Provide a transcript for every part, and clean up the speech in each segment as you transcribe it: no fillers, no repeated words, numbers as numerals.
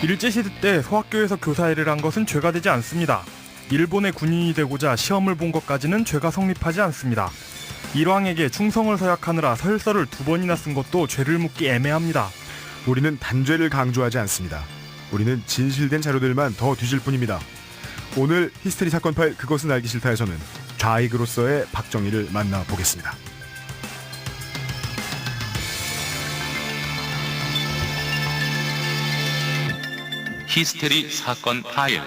일제시대 때 소학교에서 교사 일을 한 것은 죄가 되지 않습니다. 일본의 군인이 되고자 시험을 본 것까지는 죄가 성립하지 않습니다. 일왕에게 충성을 서약하느라 서열서를 2번이나 쓴 것도 죄를 묻기 애매합니다. 우리는 단죄를 강조하지 않습니다. 우리는 진실된 자료들만 더 뒤질 뿐입니다. 오늘 히스테리 사건 파일 그것은 알기 싫다에서는 좌익으로서의 박정희를 만나보겠습니다. 히스테리 사건 파일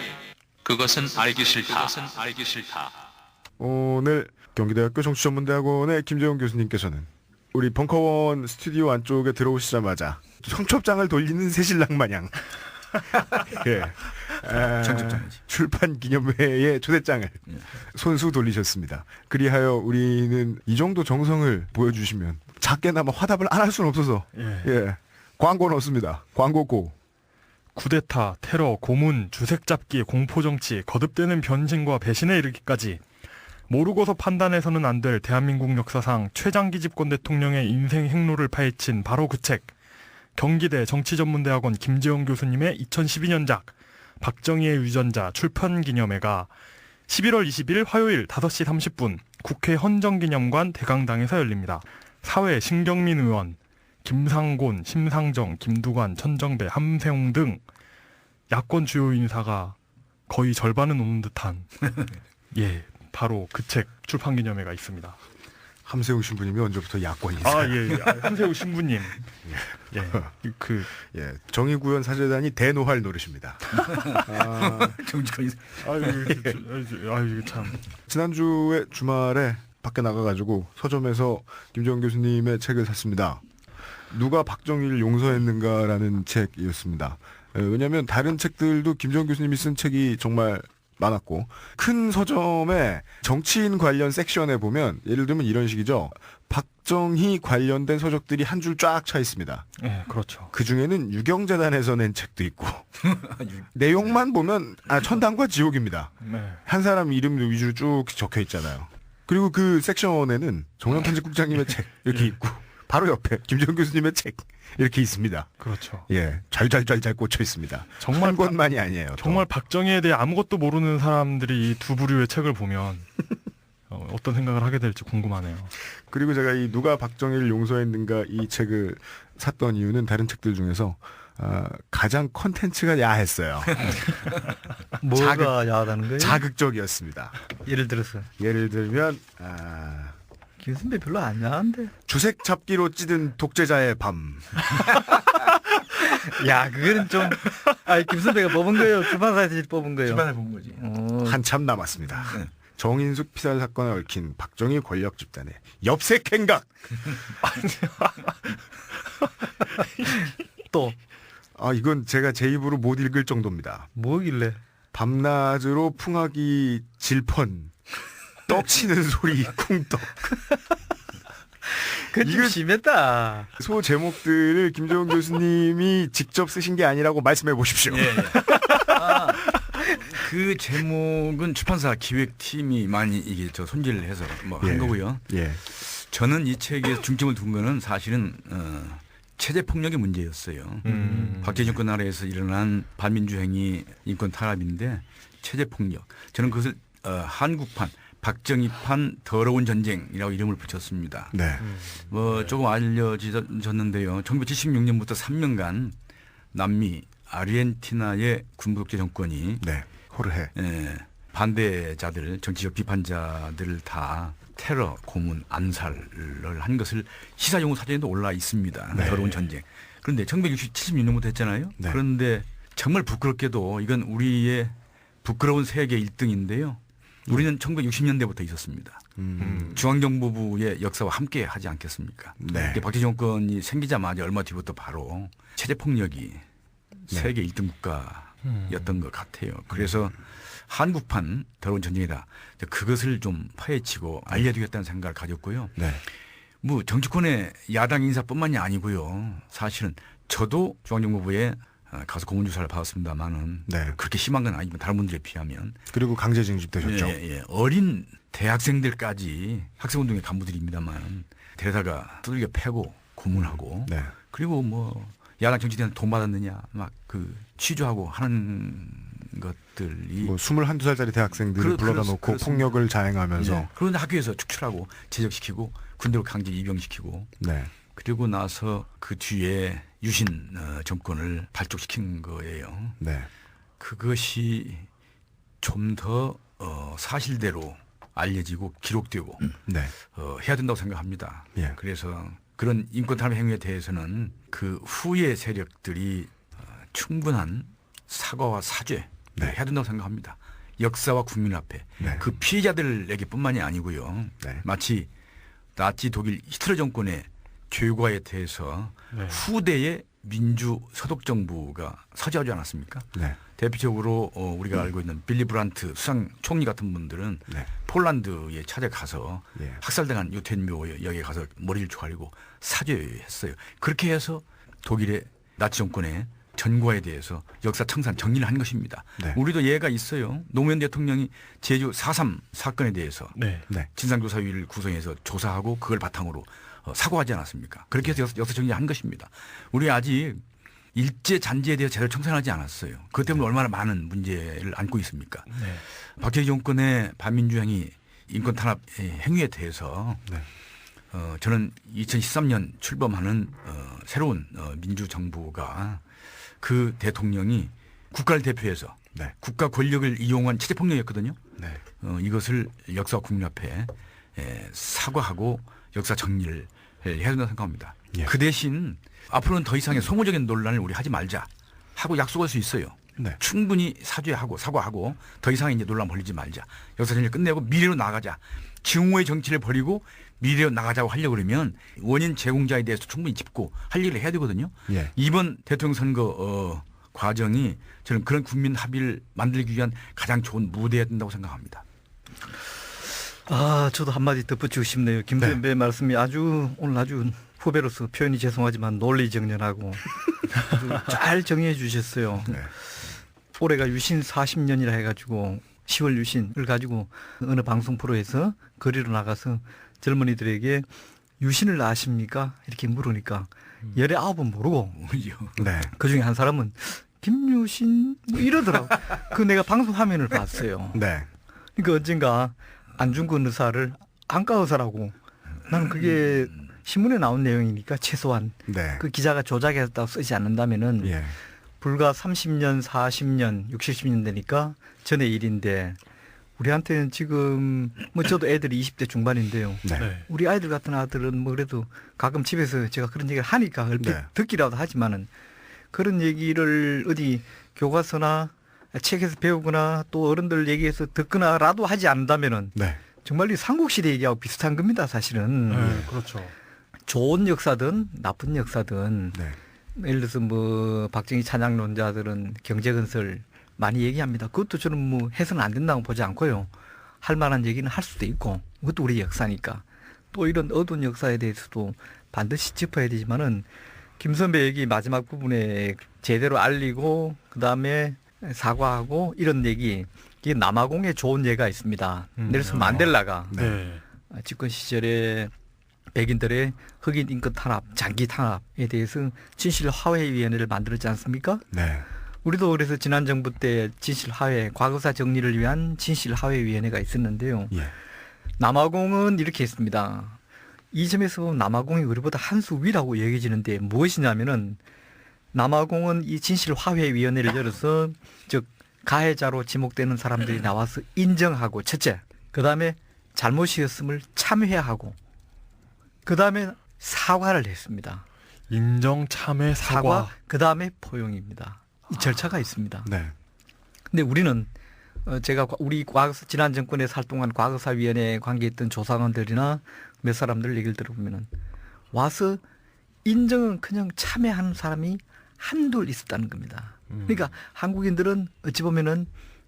그것은 알기 싫다. 오늘 경기대학교 정치전문대학원의 김재용 교수님께서는 우리 벙커원 스튜디오 안쪽에 들어오시자마자 청첩장을 돌리는 새신랑 마냥 예. 출판 기념회의 초대장을 손수 돌리셨습니다. 그리하여 우리는 이 정도 정성을 보여주시면 작게나마 화답을 안 할 수는 없어서 예. 광고 넣습니다. 광고고. 쿠데타, 테러, 고문, 주색잡기, 공포정치, 거듭되는 변신과 배신에 이르기까지 모르고서 판단해서는 안 될 대한민국 역사상 최장기 집권 대통령의 인생 행로를 파헤친 바로 그 책, 경기대 정치전문대학원 김재용 교수님의 2012년작 박정희의 유전자 출판기념회가 11월 20일 화요일 5시 30분 국회 헌정기념관 대강당에서 열립니다. 사회 신경민 의원, 김상곤, 심상정, 김두관, 천정배, 함세웅 등 야권 주요 인사가 거의 절반은 오는 듯한 예, 바로 그 책 출판기념회가 있습니다. 함세웅 신부님이 언제부터 야권 인사? 함세웅 신부님. 정의구현 사재단이 대노할 노릇입니다. 정치권 인사. 아유 참. 지난주에 주말에 밖에 나가가지고 서점에서 김재원 교수님의 책을 샀습니다. 누가 박정희를 용서했는가라는 책이었습니다. 왜냐하면 다른 책들도 김재원 교수님이 쓴 책이 정말 많았고 큰 서점에 정치인 관련 섹션에 보면 예를 들면 이런 식이죠. 박정희 관련된 서적들이 한 줄 쫙 차 있습니다. 네, 그렇죠. 그 중에는 유경재단에서 낸 책도 있고 내용만 보면 천당과 지옥입니다. 네. 한 사람 이름 위주로 쭉 적혀 있잖아요. 그리고 그 섹션에는 정영 편집국장님의 책 이렇게 있고 바로 옆에 김재원 교수님의 책 이렇게 있습니다. 그렇죠. 예, 잘잘잘잘 꽂혀 있습니다. 정말 한 권만이 아니에요. 정말 박정희에 대해 아무것도 모르는 사람들이 이 두 부류의 책을 보면 어떤 생각을 하게 될지 궁금하네요. 그리고 제가 이 누가 박정희를 용서했는가 이 책을 샀던 이유는 다른 책들 중에서 가장 컨텐츠가 야했어요. 뭐가 야하다는 거예요? 자극적이었습니다. 예를 들어서 예를 들면 김선배 별로 안 야한데. 주색 잡기로 찌든 독재자의 밤. 야, 그거는 좀. 김선배가 뽑은 거예요. 출판사에서 뽑은 거예요. 출판에 본 거지. 한참 남았습니다. 정인숙 피살 사건에 얽힌 박정희 권력 집단의 엽색 행각. 또. 이건 제가 제 입으로 못 읽을 정도입니다. 뭐길래? 밤낮으로 풍악이 질펀. 떡치는 소리 쿵떡. 그건 좀 심했다. 소 제목들을 김재원 교수님이 직접 쓰신 게 아니라고 말씀해 보십시오. 예. 그 제목은 출판사 기획팀이 많이 이게 손질을 해서 한 거고요. 예. 저는 이 책에 중점을 둔 거는 사실은 체제 폭력의 문제였어요. 박정희 정권 아래에서 일어난 반민주행위 인권 탄압인데 체제 폭력. 저는 그것을 한국판 박정희판 더러운 전쟁이라고 이름을 붙였습니다. 네. 조금 알려졌는데요. 1976년부터 3년간 남미 아르헨티나의 군부 독재 정권이 호르헤 반대자들, 정치적 비판자들을 다 테러, 고문, 암살을 한 것을 시사용어 사전에도 올라 있습니다. 더러운 전쟁. 그런데 1976년부터 했잖아요. 네. 그런데 정말 부끄럽게도 이건 우리의 부끄러운 세계 1등인데요. 우리는 1960년대부터 있었습니다. 중앙정보부의 역사와 함께 하지 않겠습니까? 네. 박정희 정권이 생기자마자 얼마 뒤부터 바로 체제폭력이 세계 1등 국가였던 것 같아요. 그래서 한국판 더러운 전쟁이다. 그것을 좀 파헤치고 알려주겠다는 생각을 가졌고요. 네. 정치권의 야당 인사뿐만이 아니고요. 사실은 저도 중앙정보부에 가서 고문조사를 받았습니다만은 그렇게 심한 건 아니지만 다른 분들에 비하면 그리고 강제 징집되셨죠. 어린 대학생들까지 학생운동의 간부들입니다만 데려다가 두들겨 패고 고문하고 그리고 야당 정치인한테 돈 받았느냐 막 그 취조하고 하는 것들이 뭐 21~22살짜리 대학생들을 불러다 놓고 그렇습니다. 폭력을 자행하면서 네. 그런데 학교에서 축출하고 제적시키고 군대로 강제 입영시키고 네. 그리고 나서 그 뒤에 유신 정권을 발족시킨 거예요. 네. 그것이 좀 더 사실대로 알려지고 기록되고 네. 해야 된다고 생각합니다. 예. 그래서 그런 인권 탄압 행위에 대해서는 그 후의 세력들이 충분한 사과와 사죄 네. 해야 된다고 생각합니다. 역사와 국민 앞에 네. 그 피해자들에게뿐만이 아니고요. 네. 마치 나치 독일 히틀러 정권의 죄과에 대해서 네. 후대의 민주 서독 정부가 서지하지 않았습니까? 네. 대표적으로 우리가 알고 있는 빌리 브란트 수상 총리 같은 분들은 네. 폴란드에 찾아가서 예. 학살당한 유태인묘역에 가서 머리를 조아리고 사죄했어요. 그렇게 해서 독일의 나치 정권의 전과에 대해서 역사 청산 정리를 한 것입니다. 네. 우리도 예가 있어요. 노무현 대통령이 제주 4.3 사건에 대해서 네. 네. 진상조사위를 구성해서 조사하고 그걸 바탕으로 사과하지 않았습니까? 그렇게 해서 역사 정리한 것입니다. 우리 아직 일제 잔재에 대해서 제대로 청산하지 않았어요. 그것 때문에 얼마나 많은 문제를 안고 있습니까? 네. 박정희 정권의 반민주 행위, 인권 탄압 행위에 대해서 네. 저는 2013년 출범하는 새로운 민주정부가 그 대통령이 국가를 대표해서 네. 국가 권력을 이용한 체제폭력이었거든요. 네. 이것을 역사와 국민 앞에 사과하고 역사 정리를 해야 된다고 생각합니다. 예. 그 대신 앞으로는 더 이상의 소모적인 논란을 우리 하지 말자 하고 약속할 수 있어요. 네. 충분히 사죄하고 사과하고 더 이상의 이제 논란 벌이지 말자. 역사 정리를 끝내고 미래로 나가자. 증오의 정치를 버리고 미래로 나가자고 하려고 그러면 원인 제공자에 대해서 충분히 짚고 할 일을 해야 되거든요. 예. 이번 대통령 선거 과정이 저는 그런 국민 합의를 만들기 위한 가장 좋은 무대여야 된다고 생각합니다. 저도 한마디 덧붙이고 싶네요. 김선배 말씀이 오늘 아주 후배로서 표현이 죄송하지만 논리정연하고 아주 잘 정리해 주셨어요. 네. 올해가 유신 40년이라 해가지고 10월 유신을 가지고 어느 방송 프로에서 거리로 나가서 젊은이들에게 유신을 아십니까? 이렇게 물으니까 19은 모르고 네. 그중에 한 사람은 김유신 뭐 이러더라고. 그 내가 방송 화면을 봤어요. 네. 그러니까 언젠가 안중근 의사를 안과 의사라고 나는 그게 신문에 나온 내용이니까 최소한 네. 그 기자가 조작했다고 쓰지 않는다면은 예. 불과 30년, 40년, 60, 70년 되니까 전의 일인데 우리한테는 지금 뭐 저도 애들이 20대 중반인데요. 네. 네. 우리 아이들 같은 아들은 뭐 그래도 가끔 집에서 제가 그런 얘기를 하니까 얼핏 네. 듣기라도 하지만은 그런 얘기를 어디 교과서나 책에서 배우거나 또 어른들 얘기해서 듣거나라도 하지 않는다면은 네. 정말 이 삼국시대 얘기하고 비슷한 겁니다, 사실은. 네. 그렇죠. 좋은 역사든 나쁜 역사든 네. 예를 들어서 뭐 박정희 찬양론자들은 경제건설 많이 얘기합니다. 그것도 저는 뭐 해서는 안 된다고 보지 않고요. 할 만한 얘기는 할 수도 있고 그것도 우리 역사니까 또 이런 어두운 역사에 대해서도 반드시 짚어야 되지만은 김 선배 얘기 마지막 부분에 제대로 알리고 그다음에 사과하고 이런 얘기 이게 남아공에 좋은 예가 있습니다. 넬슨 만델라가 네. 집권 시절에 백인들의 흑인 인권 탄압, 장기 탄압에 대해서 진실화해위원회를 만들었지 않습니까? 네. 우리도 그래서 지난 정부 때 진실화해, 과거사 정리를 위한 진실화해위원회가 있었는데요. 예. 남아공은 이렇게 했습니다. 이 점에서 보면 남아공이 우리보다 한 수 위라고 여겨지는데 무엇이냐면은 남아공은 이 진실화해위원회를 열어서 즉 가해자로 지목되는 사람들이 나와서 인정하고 첫째, 그 다음에 잘못이었음을 참회하고 그 다음에 사과를 했습니다. 인정, 참회, 사과. 그 다음에 포용입니다. 이 절차가 있습니다. 네. 근데 우리는 제가 우리 지난 정권에 활동한 과거사위원회에 관계했던 조사관들이나 몇 사람들 얘기를 들어보면은 와서 인정은 그냥 참여하는 사람이 한둘 있었다는 겁니다. 그러니까 한국인들은 어찌 보면은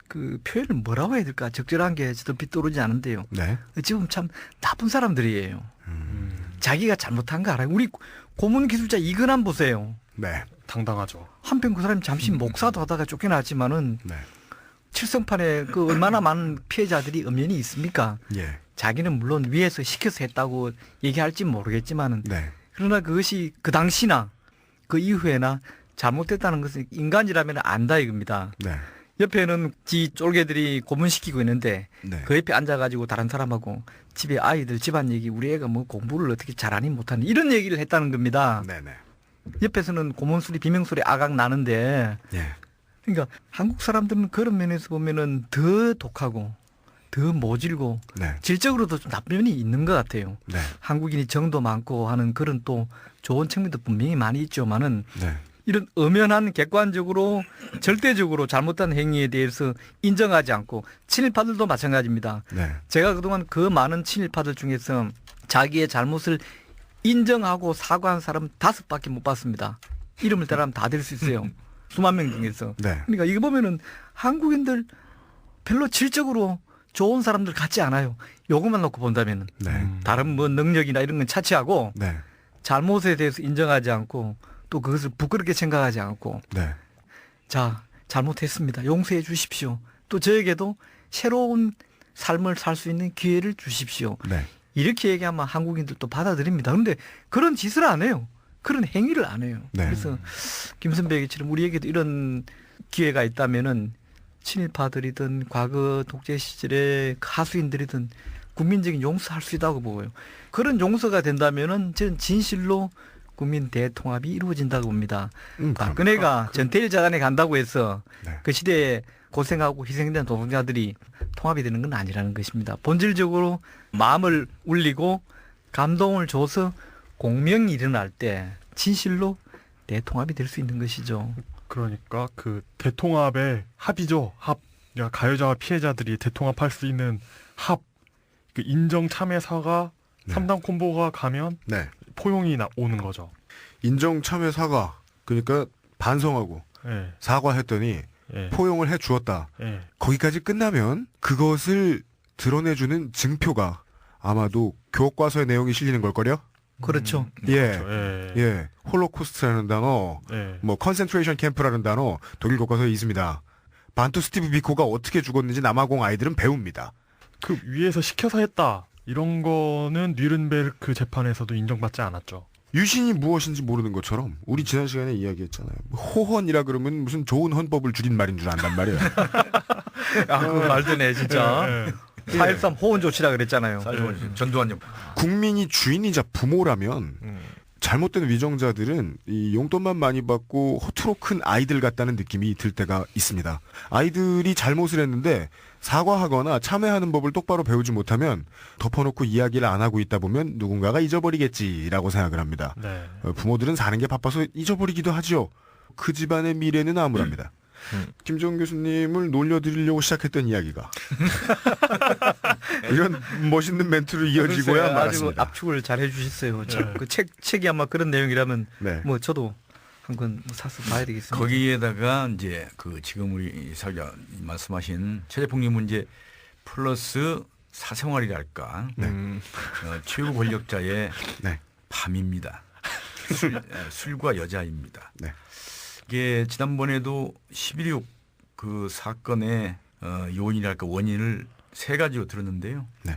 그 표현을 뭐라고 해야 될까 적절한 게 저도 빗도르지 않은데요. 네. 어찌 보면 참 나쁜 사람들이에요. 자기가 잘못한 거 알아요. 우리 고문 기술자 이근한 보세요. 네. 당당하죠. 한편 그 사람이 잠시 목사도 하다가 쫓겨났지만은 네. 칠성판에 그 얼마나 많은 피해자들이 엄연히 있습니까? 예. 자기는 물론 위에서 시켜서 했다고 얘기할지 모르겠지만은 네. 그러나 그것이 그 당시나 그 이후에나 잘못됐다는 것은 인간이라면 안다 이겁니다. 네. 옆에는 지 쫄개들이 고문시키고 있는데 네. 그 옆에 앉아가지고 다른 사람하고 집에 아이들 집안 얘기 우리 애가 뭐 공부를 어떻게 잘하니 못하니 이런 얘기를 했다는 겁니다. 네네. 옆에서는 고문소리 비명소리 아각 나는데 예. 그러니까 한국 사람들은 그런 면에서 보면은 더 독하고 더 모질고 네. 질적으로도 좀 나쁜 면이 있는 것 같아요. 네. 한국인이 정도 많고 하는 그런 또 좋은 측면도 분명히 많이 있지만은 네. 이런 엄연한 객관적으로 절대적으로 잘못한 행위에 대해서 인정하지 않고 친일파들도 마찬가지입니다. 네. 제가 그동안 그 많은 친일파들 중에서 자기의 잘못을 인정하고 사과한 사람 5밖에 못 봤습니다. 이름을 따라하면 다 될 수 있어요. 수만 명 중에서. 네. 그러니까 이거 보면은 한국인들 별로 질적으로 좋은 사람들 같지 않아요. 요것만 놓고 본다면은. 네. 다른 뭐 능력이나 이런 건 차치하고 네. 잘못에 대해서 인정하지 않고 또 그것을 부끄럽게 생각하지 않고 네. 자, 잘못했습니다. 용서해 주십시오. 또 저에게도 새로운 삶을 살 수 있는 기회를 주십시오. 네. 이렇게 얘기하면 한국인들도 받아들입니다. 그런데 그런 짓을 안 해요. 그런 행위를 안 해요. 네. 그래서 김 선배처럼 우리에게도 이런 기회가 있다면은 친일파들이든 과거 독재 시절의 하수인들이든 국민적인 용서할 수 있다고 보고요. 그런 용서가 된다면은 저는 진실로 국민 대통합이 이루어진다고 봅니다. 박근혜가 전태일 자간에 간다고 해서 네. 그 시대에 고생하고 희생된 노동자들이 통합이 되는 건 아니라는 것입니다. 본질적으로 마음을 울리고 감동을 줘서 공명이 일어날 때 진실로 대통합이 될 수 있는 것이죠. 그러니까 그 대통합의 합이죠. 합. 그러니까 가해자와 피해자들이 대통합할 수 있는 합. 그 인정 참여사가 네. 3당 콤보가 가면 네. 포용이 오는 거죠. 인정 참여 사과. 그러니까 반성하고 예. 사과했더니 예. 포용을 해 주었다. 예. 거기까지 끝나면 그것을 드러내주는 증표가 아마도 교과서의 내용이 실리는 걸걸요? 그렇죠. 예. 예. 예. 홀로코스트라는 단어, 예. 뭐 컨센트레이션 캠프라는 단어 독일 교과서에 있습니다. 반투 스티브 비코가 어떻게 죽었는지 남아공 아이들은 배웁니다. 그 위에서 시켜서 했다. 이런 거는 뉘른베르크 재판에서도 인정받지 않았죠. 유신이 무엇인지 모르는 것처럼 우리 지난 시간에 이야기했잖아요. 호헌이라 그러면 무슨 좋은 헌법을 줄인 말인 줄 안단 말이에요. 아, 그 말드네 진짜. 예. 4.13 호원 조치라 그랬잖아요. 전두환 국민이 주인이자 부모라면 잘못된 위정자들은 이 용돈만 많이 받고 허투루 큰 아이들 같다는 느낌이 들 때가 있습니다. 아이들이 잘못을 했는데 사과하거나 참회하는 법을 똑바로 배우지 못하면 덮어놓고 이야기를 안 하고 있다 보면 누군가가 잊어버리겠지라고 생각을 합니다. 네. 부모들은 사는 게 바빠서 잊어버리기도 하지요. 그 집안의 미래는 암울합니다. 김정은 교수님을 놀려드리려고 시작했던 이야기가 이런 멋있는 멘트로 이어지고야 아주 말았습니다. 압축을 잘 해주셨어요. 네. 그 책이 아마 그런 내용이라면 네. 뭐 저도 한 권 사서 봐야 되겠습니다. 거기에다가 이제 그 지금 우리 사회자 말씀하신 체제폭력 문제 플러스 사생활이랄까 최고 권력자의 네. 밤입니다. 술과 여자입니다. 네. 이게 지난번에도 11.6 그 사건의 요인이랄까 원인을 세 가지로 들었는데요. 네.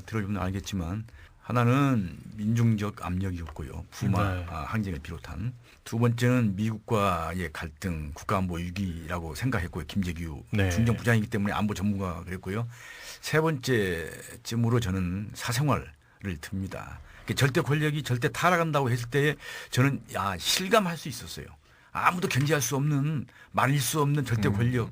들어보면 알겠지만 하나는 민중적 압력이었고요. 부마 네. 항쟁을 비롯한. 두 번째는 미국과의 갈등, 국가안보 위기라고 생각했고요. 김재규 네. 중정부장이기 때문에 안보 전문가가 그랬고요. 세 번째쯤으로 저는 사생활을 듭니다. 절대 권력이 절대 타락한다고 했을 때 저는 실감할 수 있었어요. 아무도 견제할 수 없는 말릴 수 없는 절대 권력.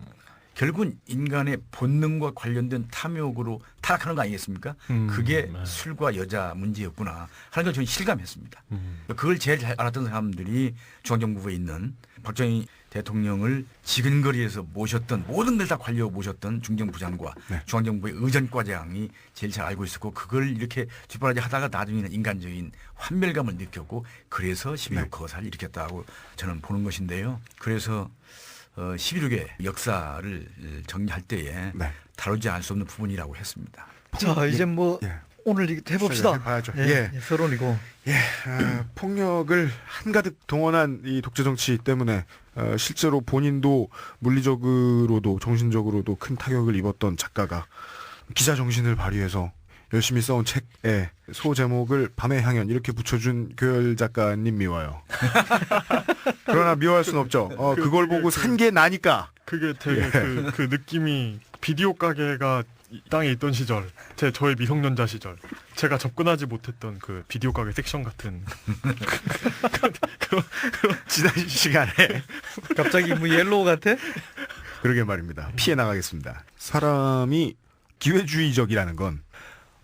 결국은 인간의 본능과 관련된 탐욕으로 타락하는 거 아니겠습니까? 그게 네. 술과 여자 문제였구나 하는 걸 저는 실감했습니다. 그걸 제일 잘 알았던 사람들이 중앙정부에 있는 박정희 대통령을 지근거리에서 모셨던 모든 걸 다 관리하고 모셨던 중정부장과 네. 중앙정부의 의전과장이 제일 잘 알고 있었고 그걸 이렇게 뒷바라지 하다가 나중에는 인간적인 환멸감을 느꼈고 그래서 11.6 네. 거사를 일으켰다고 저는 보는 것인데요. 그래서 11.6의 역사를 정리할 때에 네. 다루지 않을 수 없는 부분이라고 했습니다. 자 이제 뭐 예. 오늘 해봅시다. 해봐야죠. 예, 서론이고. 폭력을 한가득 동원한 이 독재 정치 때문에 실제로 본인도 물리적으로도 정신적으로도 큰 타격을 입었던 작가가 기자 정신을 발휘해서 열심히 써온 책에 소 제목을 밤의 향연 이렇게 붙여준 교열 작가님 미워요. 그러나 미워할 수는 없죠. 그걸 보고 산 게 나니까. 그게 되게 그 느낌이 비디오 가게가 이 땅에 있던 시절, 저의 미성년자 시절, 제가 접근하지 못했던 그 비디오 가게 섹션 같은 지난 시간에 갑자기 뭐 옐로우 같아? 그러게 말입니다. 피해 나가겠습니다. 사람이 기회주의적이라는 건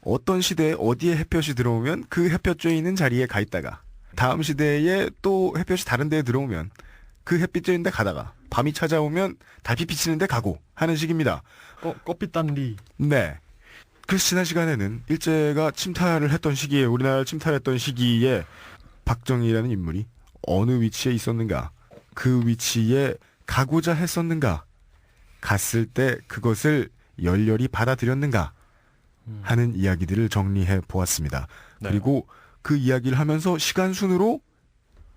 어떤 시대에 어디에 햇볕이 들어오면 그 햇볕 쬐 있는 자리에 가 있다가 다음 시대에 또 햇볕이 다른 데에 들어오면 그 햇빛 쬐 있는 데 가다가 밤이 찾아오면 달빛 비치는 데 가고 하는 식입니다. 껍빛 단리. 네. 그래서 지난 시간에는 일제가 침탈을 했던 시기에, 우리나라를 침탈했던 시기에 박정희라는 인물이 어느 위치에 있었는가, 그 위치에 가고자 했었는가, 갔을 때 그것을 열렬히 받아들였는가 하는 이야기들을 정리해 보았습니다. 네. 그리고 그 이야기를 하면서 시간 순으로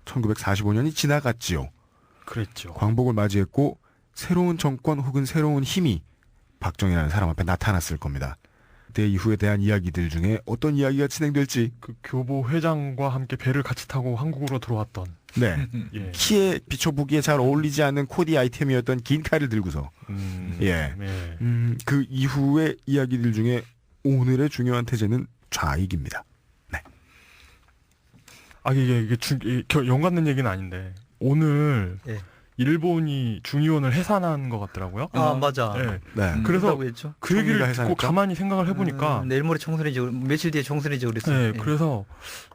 1945년이 지나갔지요. 그랬죠. 광복을 맞이했고 새로운 정권 혹은 새로운 힘이 박정희라는 사람 앞에 나타났을 겁니다. 그때 이후에 대한 이야기들 중에 어떤 이야기가 진행될지. 그 교보 회장과 함께 배를 같이 타고 한국으로 들어왔던. 네. 예. 키에 비춰보기에 잘 어울리지 않는 코디 아이템이었던 긴 칼을 들고서. 예. 예. 그 이후의 이야기들 중에 오늘의 중요한 태제는 좌익입니다. 네. 이게 연 갖는 얘기는 아닌데 오늘 예. 일본이 중의원을 해산한 것 같더라고요. 맞아. 예. 네. 그래서 그렇다고 했죠. 그 얘기를 총리가 듣고 해산했죠? 가만히 생각을 해보니까 내일 모레 총선이죠. 며칠 뒤에 총선이죠. 그랬어요. 네, 예. 그래서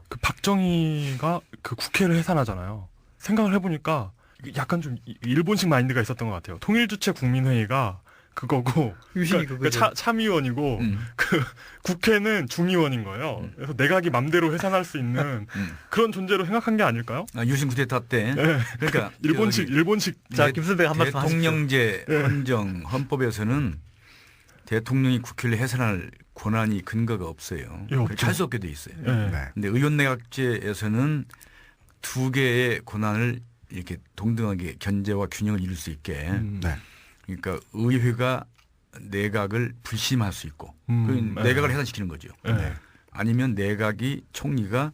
그 박정희가 그 국회를 해산하잖아요. 생각을 해보니까 약간 좀 일본식 마인드가 있었던 것 같아요. 통일주체 국민회의가 그거고 유신이 그러니까 그거죠. 참의원이고 그 국회는 중의원인 거예요. 그래서 내각이 맘대로 해산할 수 있는 그런 존재로 생각한 게 아닐까요? 유신 쿠데타 때 네. 그러니까 일본식 자, 김선배 한 말씀 하십시오. 대통령제 헌정 헌법에서는 대통령이 국회를 해산할 권한이 근거가 없어요. 예, 없죠. 할 수 없게 돼 있어요. 예. 네. 근데 의원내각제에서는 두 개의 권한을 이렇게 동등하게 견제와 균형을 이룰 수 있게 네. 그러니까 의회가 내각을 불심할 수 있고 그 네. 내각을 해산시키는 거죠. 네. 아니면 내각이 총리가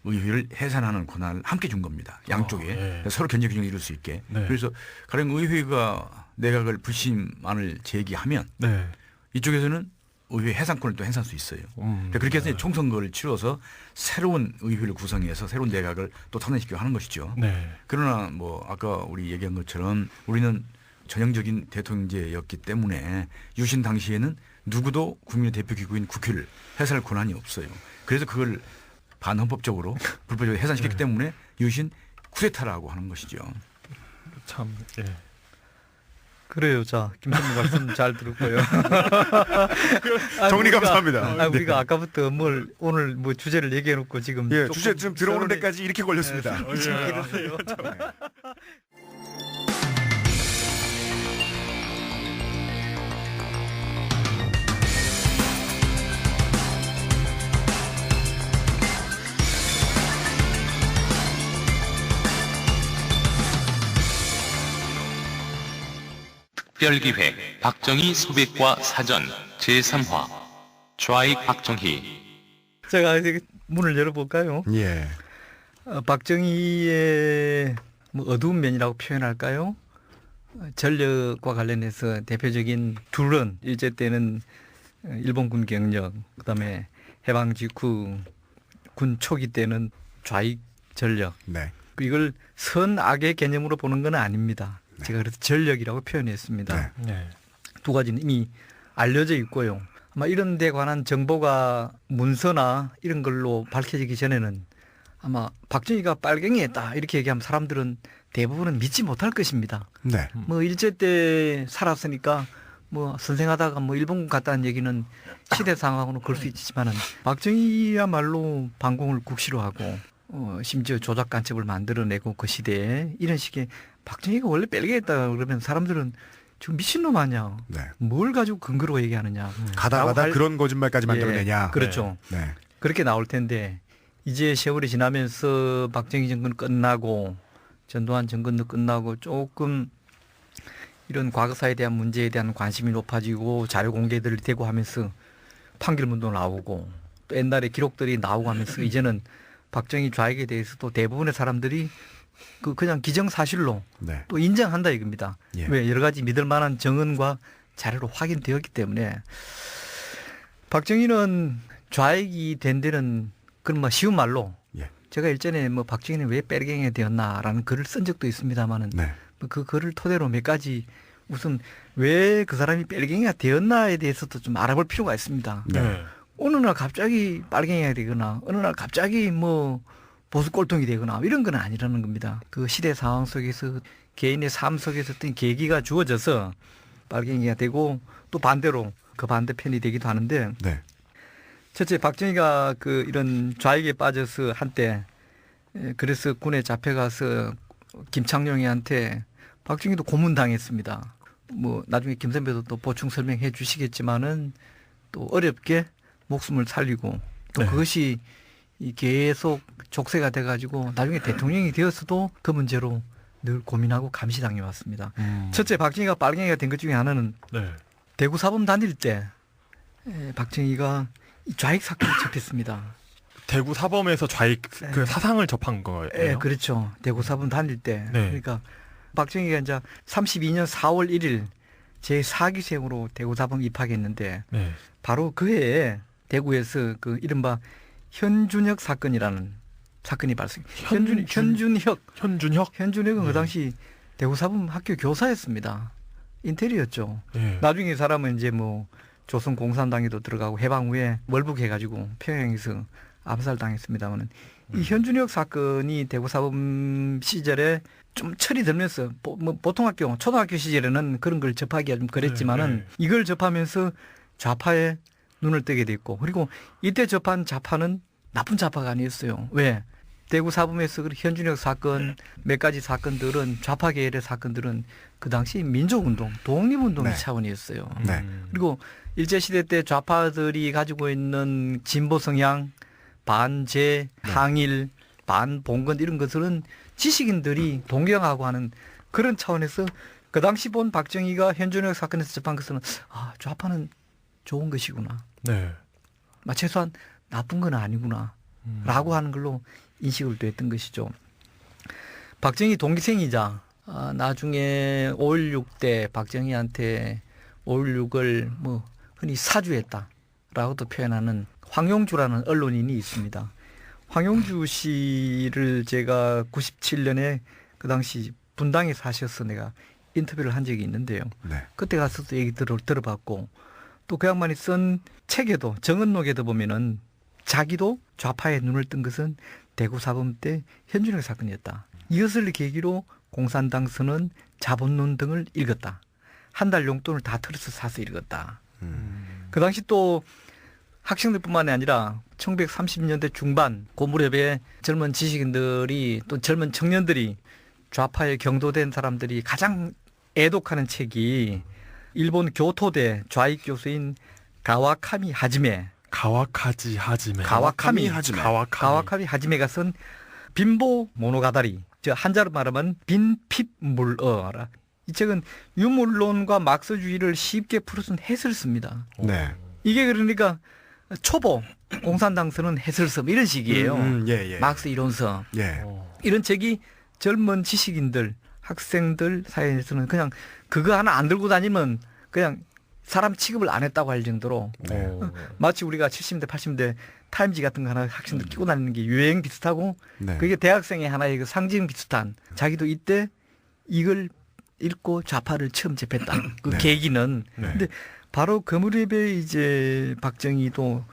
의회를 해산하는 권한을 함께 준 겁니다. 양쪽에 예. 서로 견제 균형을 이룰 수 있게. 네. 그래서 가령 의회가 내각을 불심안을 제기하면 네. 이쪽에서는 의회 해산권을 또 행사할 수 있어요. 그러니까 그렇게 해서 총선거를 치러서 새로운 의회를 구성해서 새로운 내각을 또 탄생시키고 하는 것이죠. 네. 그러나 뭐 아까 우리 얘기한 것처럼 우리는 전형적인 대통령제였기 때문에 유신 당시에는 누구도 국민의 대표 기구인 국회를 해산할 권한이 없어요. 그래서 그걸 반헌법적으로 불법적으로 해산시켰기 때문에 유신 쿠데타라고 하는 것이죠. 참. 예. 그래요. 자, 김선배 말씀 잘 들었고요. 정리 감사합니다. 우리가 아까부터 오늘 뭐 주제를 얘기해놓고 지금 예, 조금 주제 지금 들어오는 서론이- 데까지 이렇게 걸렸습니다. 좀 길었어요. 특별기획 박정희 소백과 사전 제3화 좌익 박정희. 제가 이제 문을 열어볼까요? 예. 박정희의 뭐 어두운 면이라고 표현할까요? 전력과 관련해서 대표적인 둘은 일제 때는 일본군 경력, 그다음에 해방 직후 군 초기 때는 좌익 전력. 네. 이걸 선악의 개념으로 보는 건 아닙니다. 제가 그래서 전력이라고 표현했습니다. 네. 네. 두 가지는 이미 알려져 있고요. 아마 이런 데 관한 정보가 문서나 이런 걸로 밝혀지기 전에는 아마 박정희가 빨갱이였다 이렇게 얘기하면 사람들은 대부분은 믿지 못할 것입니다. 네. 뭐 일제 때 살았으니까 뭐 선생하다가 뭐 일본군 갔다는 얘기는 시대 상황으로 그럴 수 있지만은 박정희야말로 반공을 국시로 하고 심지어 조작 간첩을 만들어내고 그 시대에 이런 식의 박정희가 원래 빨갱이였다 그러면 사람들은 지금 미친놈 아니야. 네. 뭘 가지고 근거로 얘기하느냐. 가다 할- 그런 거짓말까지 만들어내냐. 그렇죠. 네. 그렇게 나올 텐데 이제 세월이 지나면서 박정희 정권 끝나고 전두환 정권도 끝나고 조금 이런 과거사에 대한 문제에 대한 관심이 높아지고 자료 공개들이 되고 하면서 판결문도 나오고 또 옛날에 기록들이 나오고 하면서 이제는 박정희 좌익에 대해서도 대부분의 사람들이 그냥 기정사실로 네. 또 인정한다 이겁니다. 예. 왜 여러 가지 믿을 만한 정언과 자료로 확인되었기 때문에 박정희는 좌익이 된 데는 그런 뭐 쉬운 말로 예. 제가 일전에 뭐 박정희는 왜 빨갱이가 되었나라는 글을 쓴 적도 있습니다만은 네. 그 글을 토대로 몇 가지 우선 왜 그 사람이 빨갱이가 되었나에 대해서도 좀 알아볼 필요가 있습니다. 네. 어느 날 갑자기 빨갱이가 되거나 어느 날 갑자기 뭐 보수 꼴통이 되거나 이런 건 아니라는 겁니다. 그 시대 상황 속에서 개인의 삶 속에서 어떤 계기가 주어져서 빨갱이가 되고 또 반대로 그 반대편이 되기도 하는데 네. 첫째 박정희가 그 이런 좌익에 빠져서 한때 그래서 군에 잡혀가서 김창룡이한테 박정희도 고문당했습니다. 뭐 나중에 김 선배도 또 보충 설명해 주시겠지만은 또 어렵게 목숨을 살리고 또 네. 그것이 계속 족쇄가 돼가지고 나중에 대통령이 되었어도 그 문제로 늘 고민하고 감시당해 왔습니다. 첫째 박정희가 빨갱이가 된 것 중에 하나는 네. 대구 사범 다닐 때 박정희가 좌익 사건을 접했습니다. 대구 사범에서 좌익 그 사상을 접한 거예요. 예, 그렇죠. 대구 사범 다닐 때. 네. 그러니까 박정희가 이제 32년 4월 1일 제 4기생으로 대구 사범 입학했는데 네. 바로 그 해에 대구에서 그 이른바 현준혁 사건이라는 사건이 발생했습니다. 현준혁. 현준혁은 그 당시 대구 사범 학교 교사였습니다. 인텔이었죠. 예. 나중에 이 사람은 이제 뭐 조선 공산당에도 들어가고 해방 후에 월북해가지고 평양에서 암살당했습니다만은 이 현준혁 사건이 대구 사범 시절에 좀 철이 들면서 뭐 보통 학교 초등학교 시절에는 그런 걸 접하기가 좀 그랬지만은 이걸 접하면서 좌파에 눈을 뜨게 됐고 그리고 이때 접한 좌파는 나쁜 좌파가 아니었어요. 왜? 대구 사범에서 그 현준혁 사건 몇 가지 사건들은 좌파 계열의 사건들은 그 당시 민족운동, 독립운동의 네. 차원이었어요. 네. 그리고 일제시대 때 좌파들이 가지고 있는 진보 성향, 반제, 항일, 반봉건 이런 것들은 지식인들이 동경하고 하는 그런 차원에서 그 당시 본 박정희가 현준혁 사건에서 접한 것은 좌파는 좋은 것이구나. 네. 최소한 나쁜 건 아니구나. 라고 하는 걸로 인식을 됐던 것이죠. 박정희 동기생이자 나중에 5.16 때 박정희한테 5.16을 뭐 흔히 사주했다라고도 표현하는 황용주라는 언론인이 있습니다. 황용주 씨를 제가 97년에 그 당시 분당에 사셔서 내가 인터뷰를 한 적이 있는데요. 네. 그때 가서도 얘기 들어봤고 또 그 양반이 쓴 책에도 정언록에도 보면은 자기도 좌파에 눈을 뜬 것은 대구 사범 때 현준혁 사건이었다. 이것을 계기로 공산당 선언, 자본론 등을 읽었다. 한 달 용돈을 다 털어서 사서 읽었다. 그 당시 또 학생들뿐만이 아니라 1930년대 중반 고무렵의 젊은 지식인들이 또 젊은 청년들이 좌파에 경도된 사람들이 가장 애독하는 책이 일본 교토대 좌익 교수인 가와카미 하지메 가와카미 하지메가 쓴 빈보 모노가다리, 한자로 말하면 빈핍물어라. 이 책은 유물론과 막스주의를 쉽게 풀어준 해설서입니다. 네. 이게 그러니까 초보 공산당서는 해설서 이런 식이에요. 예. 막스 이론서. 예. 이런 책이 젊은 지식인들, 학생들 사이에서는 그냥 그거 하나 안 들고 다니면 그냥 사람 취급을 안 했다고 할 정도로 마치 우리가 70대, 80대 타임지 같은 거 하나 학생들 끼고 다니는 게 유행 비슷하고 네. 그게 대학생의 하나의 그 상징 비슷한 자기도 이때 이걸 읽고 좌파를 처음 접했다. 그 네. 계기는. 네. 근데 바로 그 무렵에 이제 박정희도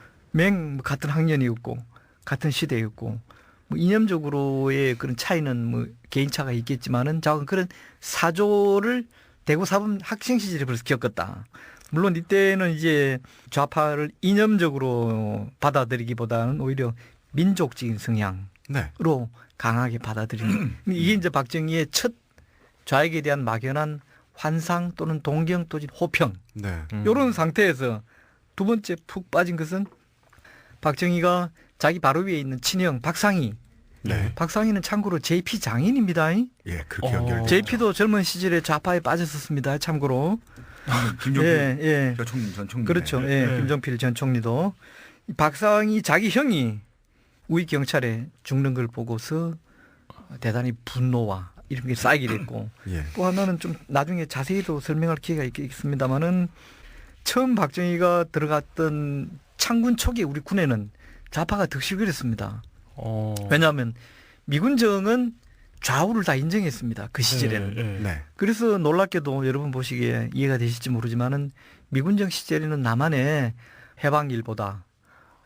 같은 학년이었고 같은 시대였고 뭐 이념적으로의 그런 차이는 뭐 개인차가 있겠지만은 작은 그런 사조를 대구 사범 학생 시절에 벌써 겪었다. 물론 이때는 이제 좌파를 이념적으로 받아들이기보다는 오히려 민족적인 성향으로 네. 강하게 받아들이는 이게 이제 박정희의 첫 좌익에 대한 막연한 환상 또는 동경 또는 호평 네. 이런 상태에서 두 번째 푹 빠진 것은 박정희가 자기 바로 위에 있는 친형 박상희. 네. 박상희는 참고로 JP 장인입니다. 예, 그렇게 연결. JP도 젊은 시절에 좌파에 빠졌었습니다. 참고로. 김종필 예. 전 총리. 그렇죠. 예, 네. 김종필 전 총리도 이 박상희 자기 형이 우리 경찰에 죽는 걸 보고서 대단히 분노와 이런 게 쌓이게 됐고 예. 또 하나는 좀 나중에 자세히도 설명할 기회가 있겠습니다만은 처음 박정희가 들어갔던 창군 초기에 우리 군에는 좌파가 득실거렸습니다. 왜냐하면 미군정은 좌우를 다 인정했습니다. 그 시절에는. 네. 네. 그래서 놀랍게도 여러분 보시기에 이해가 되실지 모르지만은 미군정 시절에는 남한의 해방일보다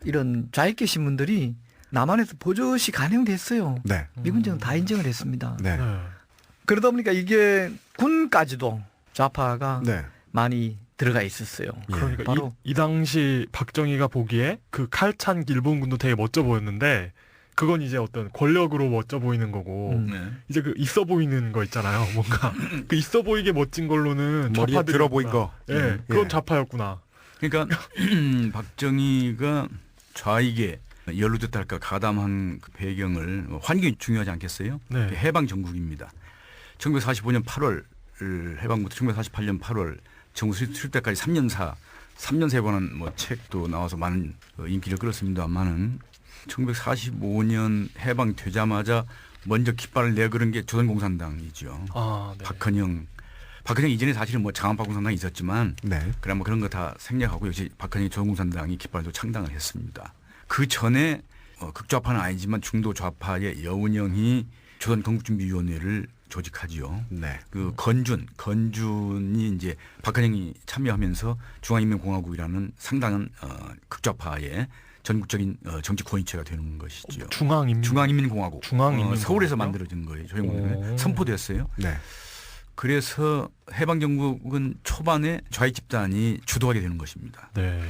이런 좌익계 신문들이 남한에서 보조시 간행됐어요. 네. 미군정은 다 인정을 했습니다. 네. 네. 그러다 보니까 이게 군까지도 좌파가 네. 많이 들어가 있었어요. 예. 그러니까 바로 이 당시 박정희가 보기에 그 칼찬 일본군도 되게 멋져 보였는데 그건 이제 어떤 권력으로 멋져 보이는 거고 네. 이제 그 있어 보이는 거 있잖아요. 뭔가 그 있어 보이게 멋진 걸로는 머리에 좌파들이었구나. 들어 보인 거. 예, 그건 좌파였구나. 그러니까 박정희가 좌익에 연루됐다 할까 가담한 그 배경을 환경이 중요하지 않겠어요? 네. 해방 전국입니다. 1945년 8월 해방부터 1948년 8월 정부 수립 때까지 3년세 관한 뭐 책도 나와서 많은 인기를 끌었습니다만은 1945년 해방되자마자 먼저 깃발을 내걸은 게 조선공산당이죠. 아, 네. 박헌영 이전에 사실은 뭐 장안파공산당이 있었지만 네. 그래 뭐 그런 거 다 생략하고 역시 박헌영이 조선공산당이 깃발도 창당을 했습니다. 그 전에 극좌파는 아니지만 중도 좌파의 여운형이 조선건국준비위원회를 조직하지요. 네. 그 건준이 이제 박헌영이 참여하면서 중앙인민공화국이라는 상당한 극좌파의 전국적인 정치 권위체가 되는 것이죠. 중앙인민공화국. 중앙인민공화국이요? 서울에서 만들어진 거예요. 조영구는 선포됐어요. 네. 그래서 해방정국은 초반에 좌익 집단이 주도하게 되는 것입니다. 네.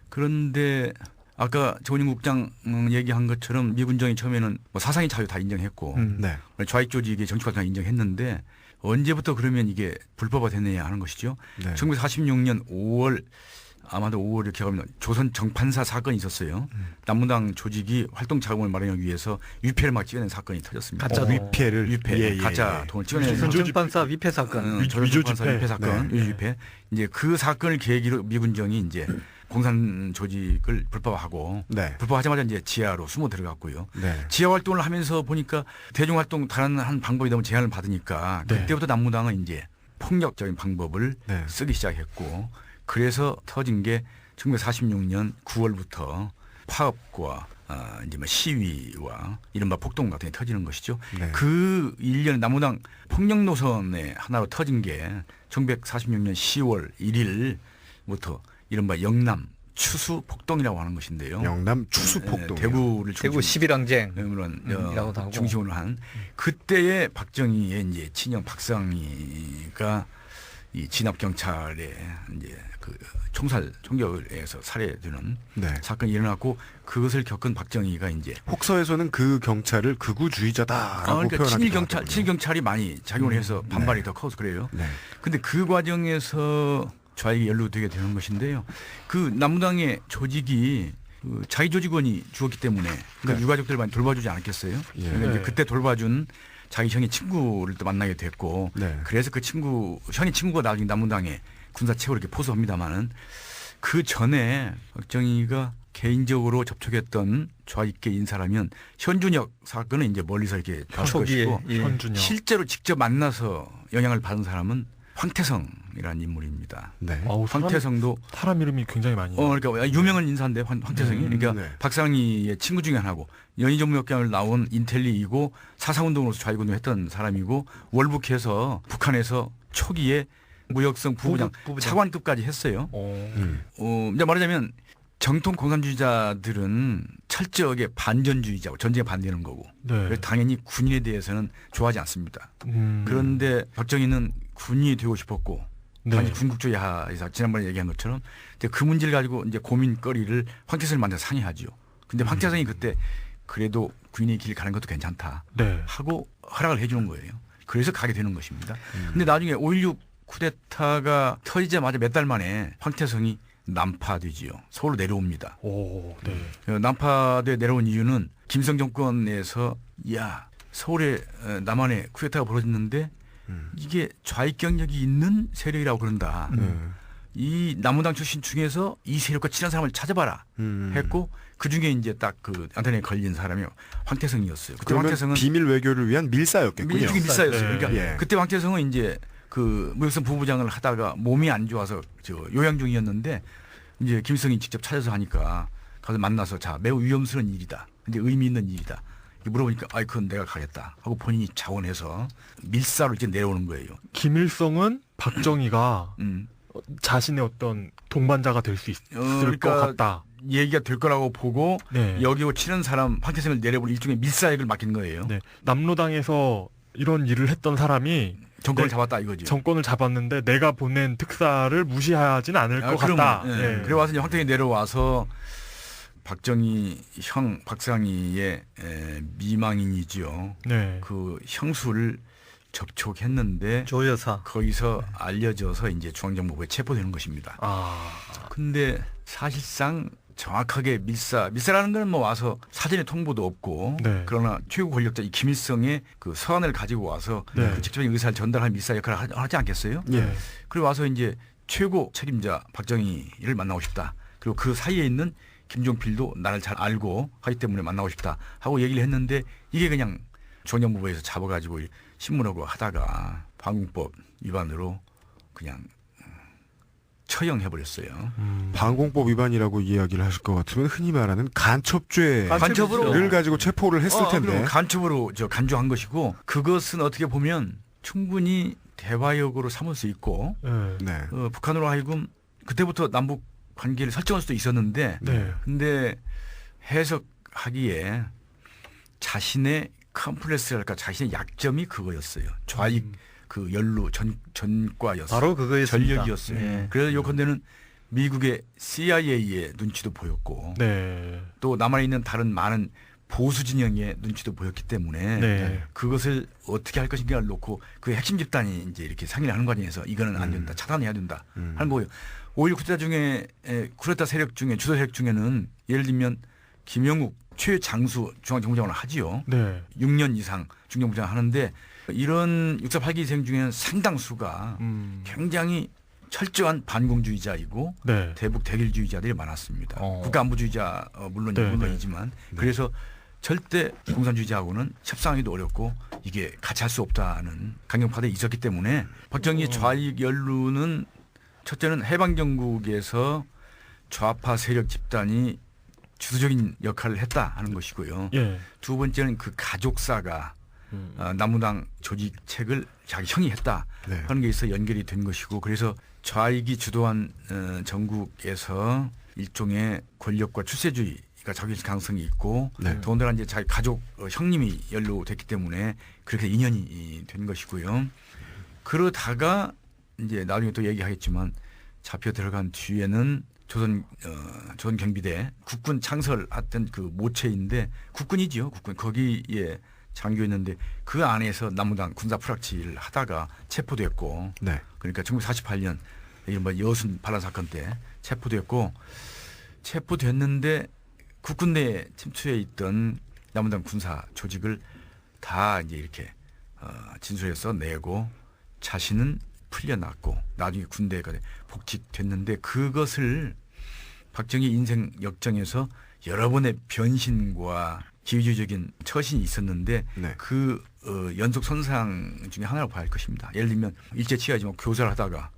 그런데 아까 조은영 국장 얘기한 것처럼 미군정이 처음에는 뭐 사상의 자유 다 인정했고 네. 좌익 조직의 정치활동 인정했는데 언제부터 그러면 이게 불법화 됐느냐 하는 것이죠. 네. 1946년 5월 아마도 5월을 기억하면 조선 정판사 사건이 있었어요. 남문당 조직이 활동 자금을 마련하기 위해서 위패를 막 찍어낸 사건이 터졌습니다. 가짜 위패를 위패, 가짜 돈을 찍어낸 조선정판사 위패 사건. 조선정판사 위패 사건, 네. 위패. 이제 그 사건을 계기로 미군정이 이제 공산 조직을 불법화하고 네. 불법화하자마자 이제 지하로 숨어 들어갔고요. 네. 지하 활동을 하면서 보니까 대중 활동 다른 한 방법이 너무 제한을 받으니까 네. 그때부터 남무당은 이제 폭력적인 방법을 네. 쓰기 시작했고 그래서 터진 게 1946년 9월부터 파업과 이제 뭐 시위와 이른바 폭동 같은 게 터지는 것이죠. 네. 그 일련 남무당 폭력 노선의 하나로 터진 게 1946년 10월 1일부터 이른바 영남 추수 폭동이라고 하는 것인데요. 영남 추수 폭동. 대구를 대구 11항쟁. 중심으로 이라고도 하고. 중심으로 한 그때의 박정희의 이제 친형 박상희가 이 진압 경찰에 이제 그 총격을 해서 살해되는 네. 사건이 일어났고 그것을 겪은 박정희가 이제 혹서에서는 그 경찰을 극우주의자다라고 그러니까 표현하기도 친일 경찰이 많이 작용을 해서 반발이 더 커서 그래요. 네. 근데 그 과정에서 좌익이 연루되게 되는 것인데요. 그 남무당의 조직이 그 자기 조직원이 죽었기 때문에 그 유가족들 많이 돌봐주지 않았겠어요. 예. 그러니까 이제 네. 그때 돌봐준 자기 형의 친구를 또 만나게 됐고 네. 그래서 그 형의 친구가 나중에 남무당에 군사 최고로 이렇게 포섭합니다만은 그 전에 박정희가 개인적으로 접촉했던 좌익계 인사라면 현준혁 사건은 이제 멀리서 이렇게 볼 초기에 것이고 예. 현준혁. 실제로 직접 만나서 영향을 받은 사람은 황태성이라는 인물입니다. 네. 어우, 황태성도 사람 이름이 굉장히 많이. 그러니까 유명한 인사인데 황태성이 그러니까 네. 박상희의 친구 중에 하나고 연희정무역장을 나온 인텔리이고 사상운동으로서 좌익운동을 했던 사람이고 월북해서 북한에서 초기에 무역성 부부장 차관급까지 했어요. 이제 말하자면 정통 공산주의자들은 철저하게 반전주의자고 전쟁에 반대하는 거고 네. 그래서 당연히 군인에 대해서는 좋아하지 않습니다. 음. 그런데 박정희는 군인이 되고 싶었고 네. 당시 군국주의 하에서 지난번에 얘기한 것처럼 이제 그 문제를 가지고 이제 고민거리를 황태성을 만나 상의하죠. 근데 황태성이 그때 그래도 군인의 길 가는 것도 괜찮다 네. 하고 허락을 해주는 거예요. 그래서 가게 되는 것입니다. 근데 나중에 5.16 쿠데타가 터지자마자 몇 달 만에 황태성이 난파되지요. 서울로 내려옵니다. 오, 네. 난파돼 내려온 이유는 김일성 정권에서 야 서울에 남한에 쿠데타가 벌어졌는데 이게 좌익 경력이 있는 세력이라고 그런다. 이 남무당 출신 중에서 이 세력과 친한 사람을 찾아봐라 했고 그 중에 이제 딱 그 안테나에 걸린 사람이 황태성이었어요. 그때 그러면 황태성은 비밀 외교를 위한 밀사였겠군요. 일종의 밀사였어요. 그러니까 예. 그때 황태성은 이제 그 무역선 부부장을 하다가 몸이 안 좋아서 저 요양 중이었는데 이제 김일성이 직접 찾아서 하니까 가서 만나서 자 매우 위험스러운 일이다. 근데 의미 있는 일이다. 이렇게 물어보니까 아이 그건 내가 가겠다 하고 본인이 자원해서 밀사로 이제 내려오는 거예요. 김일성은 박정희가 음. 자신의 어떤 동반자가 될 수 있을 그러니까 것 같다. 얘기가 될 거라고 보고 네. 여기고 치는 사람 황태성을 내려볼 일종의 밀사액을 맡긴 거예요. 네. 남로당에서 이런 일을 했던 사람이 정권을 네. 잡았다 이거죠. 정권을 잡았는데 내가 보낸 특사를 무시하진 않을 것 그러면, 같다. 예. 네. 그래 와서 이제 황태성이 내려와서 박정희 형 박상희의 미망인이죠. 네. 그 형수를 접촉했는데 조여사. 거기서 알려져서 이제 중앙정보부에 체포되는 것입니다. 아. 근데 사실상 정확하게 밀사라는 건 뭐 와서 사전에 통보도 없고 네. 그러나 최고 권력자 이 김일성의 그 서한을 가지고 와서 네. 그 직접적인 의사를 전달한 밀사 역할을 하지 않겠어요? 예. 그리고 와서 이제 최고 책임자 박정희를 만나고 싶다. 그리고 그 사이에 있는 김종필도 나를 잘 알고 하기 때문에 만나고 싶다 하고 얘기를 했는데 이게 그냥 중앙정보부에서 잡아가지고 신문하고 하다가 방공법 위반으로 그냥 처형해버렸어요. 방공법 위반이라고 이야기를 하실 것 같으면 흔히 말하는 간첩죄를 간첩으로 가지고 체포를 했을 텐데. 그럼 간첩으로 간주한 것이고 그것은 어떻게 보면 충분히 대화역으로 삼을 수 있고 네. 네. 북한으로 하여금 그때부터 남북 관계를 설정할 수도 있었는데 네. 근데 해석하기에 자신의 컴플렉스랄까 자신의 약점이 그거였어요. 좌익 그 연루 전과였어요. 바로 그거였습니다. 전력이었어요. 예. 그래서 요컨대는 미국의 CIA의 눈치도 보였고 네. 또 남한에 있는 다른 많은 보수 진영의 눈치도 보였기 때문에 네. 그것을 어떻게 할 것인가를 놓고 그 핵심 집단이 이제 이렇게 상의를 하는 과정에서 이거는 안 된다. 차단해야 된다. 하는 거예요. 5.16 쿠데타 중에 쿠데타 세력 중에 주도 세력 중에는 예를 들면 김영욱 최장수 중앙정보장관을 하지요. 네. 6년 이상 중앙정보장을 하는데 이런 6.8기생 중에는 상당수가 굉장히 철저한 반공주의자이고 네. 대북 대길주의자들이 많았습니다. 어. 국가안보주의자 물론 네, 물론이지만 그래서 절대 공산주의자하고는 협상하기도 어렵고 이게 같이 할 수 없다는 강경파들이 있었기 때문에 박정희 좌익 연루는 첫째는 해방정국에서 좌파 세력 집단이 주도적인 역할을 했다 하는 것이고요. 예. 두 번째는 그 가족사가 남무당 조직책을 자기 형이 했다 네. 하는 게 있어 연결이 된 것이고 그래서 좌익이 주도한 전국에서 일종의 권력과 출세주의가 적용될 가능성이 있고 네. 더군다나 이제 자기 가족 형님이 연루됐기 때문에 그렇게 인연이 된 것이고요. 그러다가 이제 나중에 또 얘기하겠지만 잡혀 들어간 뒤에는 조선 경비대 국군 창설했던 그 모체인데 국군이지요. 국군 거기에 장교였는데 그 안에서 남무당 군사 프락치를 하다가 체포됐고 네. 그러니까 1948년 이른바 여순 반란 사건 때 체포됐는데 국군 내에 침투해 있던 남무당 군사 조직을 다 이제 이렇게 진술해서 내고 자신은 풀려났고 나중에 군대에 복직됐는데 그것을 박정희 인생 역정에서 여러 번의 변신과 기회주의적인 처신이 있었는데 네. 그 연속 선상 중에 하나라고 봐야 할 것입니다. 예를 들면 일제 치하지만 교사를 하다가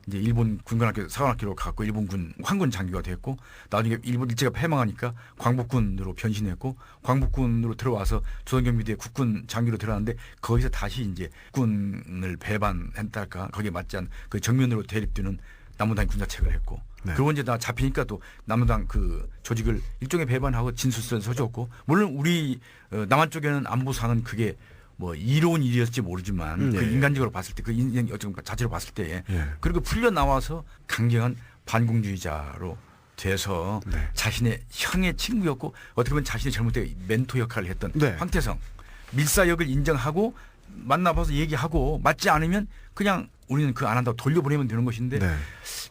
이제 일본 군관학교 사관학교로 갔고 일본군 황군 장교가 됐고 나중에 일본 일제가 패망하니까 광복군으로 변신했고 광복군으로 들어와서 조선경비대 국군 장교로 들어왔는데 거기서 다시 이제 군을 배반했달까 거기에 맞지 않은 그 정면으로 대립되는 남무당 군사책을 했고 네. 그리고 이제 나 잡히니까 또 남무당 그 조직을 일종의 배반하고 진술서를 써줬고 물론 우리 남한 쪽에는 안보상은 그게 뭐 이로운 일이었을지 모르지만 그 인간적으로 봤을 때 그 인생 자체로 봤을 때 그리고 풀려 나와서 강경한 반공주의자로 돼서 네. 자신의 형의 친구였고 어떻게 보면 자신의 젊을 때 멘토 역할을 했던 네. 황태성 밀사역을 인정하고 만나봐서 얘기하고 맞지 않으면 그냥 우리는 그 안 한다고 돌려보내면 되는 것인데 네.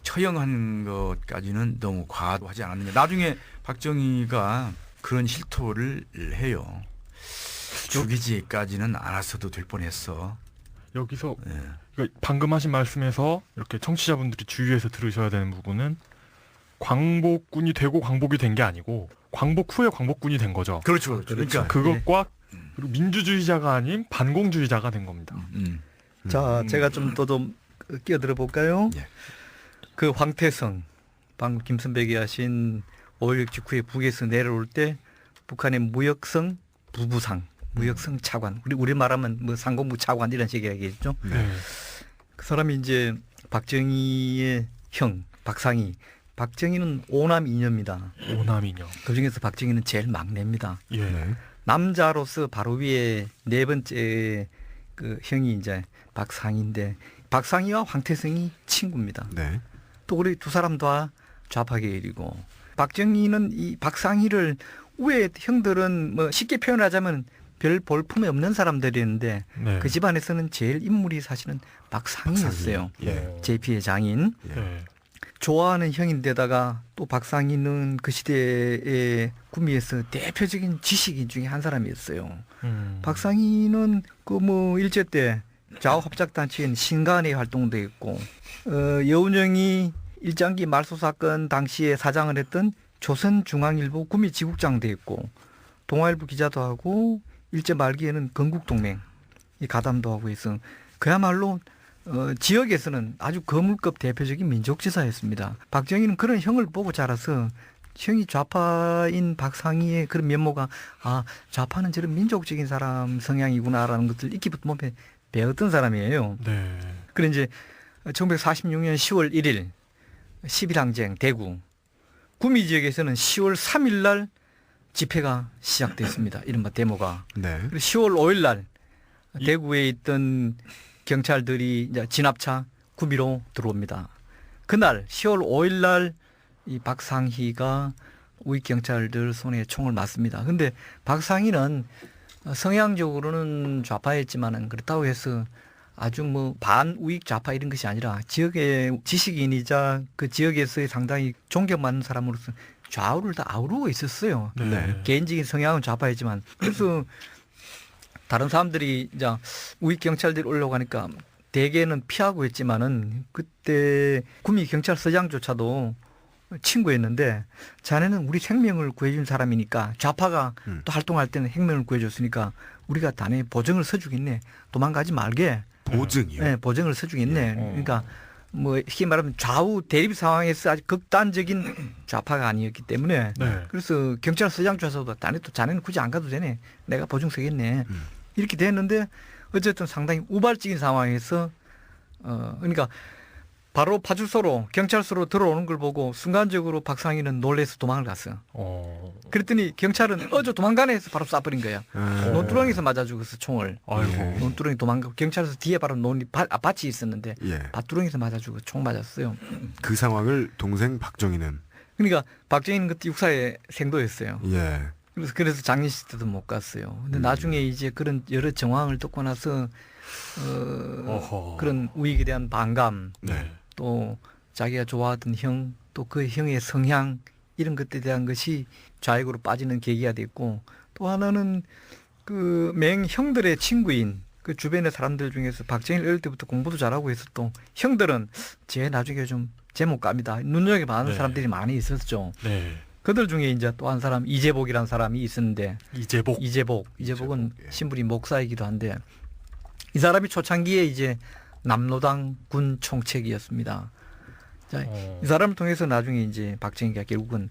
처형한 것까지는 너무 과도하지 않았느냐. 나중에 박정희가 그런 실토를 해요. 죽이지까지는 않았어도 될 뻔했어. 여기서 예. 그러니까 방금 하신 말씀에서 이렇게 청취자분들이 주의해서 들으셔야 되는 부분은 광복군이 되고 광복이 된 게 아니고 광복 후에 광복군이 된 거죠. 그렇죠. 그러니까 그것과 그리고 민주주의자가 아닌 반공주의자가 된 겁니다. 자, 제가 좀 더 좀 끼어들어 볼까요? 예. 그 황태성, 방금 김선백이 하신 5.16 직후에 북에서 내려올 때 북한의 무역성 부부상, 무역성 차관, 우리 말하면 뭐 상공부 차관 이런 식의 얘기겠죠. 네. 그 사람이 이제 박정희의 형 박상희. 박정희는 오남 2녀입니다. 오남이녀. 그 중에서 박정희는 제일 막내입니다. 예. 네. 남자로서 바로 위에 네 번째 그 형이 이제 박상희인데 박상희와 황태성이 친구입니다. 네. 또 우리 두 사람 다 좌파 계열이고 박정희는 이 박상희를 왜 형들은 뭐 쉽게 표현하자면 별 볼품이 없는 사람들이었는데 네. 그 집안에서는 제일 인물이 사실은 박상희였어요. 예. JP의 장인. 네. 좋아하는 형인데다가 또 박상희는 그 시대의 구미에서 대표적인 지식인 중에 한 사람이었어요. 박상희는 그 뭐 일제 때 좌우합작단체인 신간의 활동도 했고 여운형이 일장기 말소 사건 당시에 사장을 했던 조선중앙일보 구미지국장도 했고 동아일보 기자도 하고 일제 말기에는 건국동맹 이 가담도 하고 해서 그야말로 지역에서는 아주 거물급 대표적인 민족지사였습니다. 박정희는 그런 형을 보고 자라서 형이 좌파인 박상희의 그런 면모가 아 좌파는 저런 민족적인 사람 성향이구나라는 것을 익히부터 몸에 배웠던 사람이에요. 네. 그래 이제 1946년 10월 1일 10.1항쟁 대구 구미 지역에서는 10월 3일 날 집회가 시작됐습니다. 이른바 데모가. 네. 그리고 10월 5일 날 대구에 있던 경찰들이 이제 진압차 구미로 들어옵니다. 그날 10월 5일 날 이 박상희가 우익 경찰들 손에 총을 맞습니다. 근데 박상희는 성향적으로는 좌파였지만은 그렇다고 해서 아주 뭐 반우익 좌파 이런 것이 아니라 지역의 지식인이자 그 지역에서의 상당히 존경받는 사람으로서 좌우를 다 아우르고 있었어요. 네. 개인적인 성향은 좌파였지만 그래서 다른 사람들이 이제 우익 경찰들이 올라가니까 대개는 피하고 했지만은 그때 구미 경찰서장조차도 친구였는데 자네는 우리 생명을 구해준 사람이니까 좌파가 또 활동할 때는 생명을 구해줬으니까 우리가 자네 보증을 서주겠네. 도망가지 말게. 보증이요. 네, 보증을 서주겠네. 그러니까 뭐 쉽게 말하면 좌우 대립 상황에서 아주 극단적인 좌파가 아니었기 때문에 네. 그래서 경찰서장조차도 자네는 굳이 안 가도 되네. 내가 보증 서겠네. 이렇게 됐는데 어쨌든 상당히 우발적인 상황에서 그러니까 바로 파출소로 경찰서로 들어오는 걸 보고 순간적으로 박상희는 놀래서 도망을 갔어요. 그랬더니 경찰은 저 도망가네 해서 바로 쏴버린 거예요. 논두렁에서 맞아 죽었어 총을. 아이고. 논두렁이 도망가고 경찰서 뒤에 바로 밭이 있었는데 예. 밭두렁에서 맞아 죽어 총 맞았어요. 그 상황을 동생 박정희는 그러니까 박정희는 그때 육사의 생도였어요. 예. 그래서 장례식 때도 못 갔어요. 근데 나중에 이제 그런 여러 정황을 듣고 나서 그런 우익에 대한 반감, 네. 또 자기가 좋아하던 형, 또 그 형의 성향 이런 것들에 대한 것이 좌익으로 빠지는 계기가 됐고 또 하나는 그 맹형들의 친구인 그 주변의 사람들 중에서 박정희 어릴 때부터 공부도 잘하고 해서 또 형들은 제 나중에 좀 제목감이다 눈여겨보는 네. 사람들이 많이 있었죠. 네. 그들 중에 이제 또 한 사람 이재복이라는 사람이 있었는데 이재복. 이재복은 예. 신분이 목사이기도 한데 이 사람이 초창기에 이제 남로당 군 총책이었습니다. 자, 이 사람을 통해서 나중에 이제 박정희가 결국은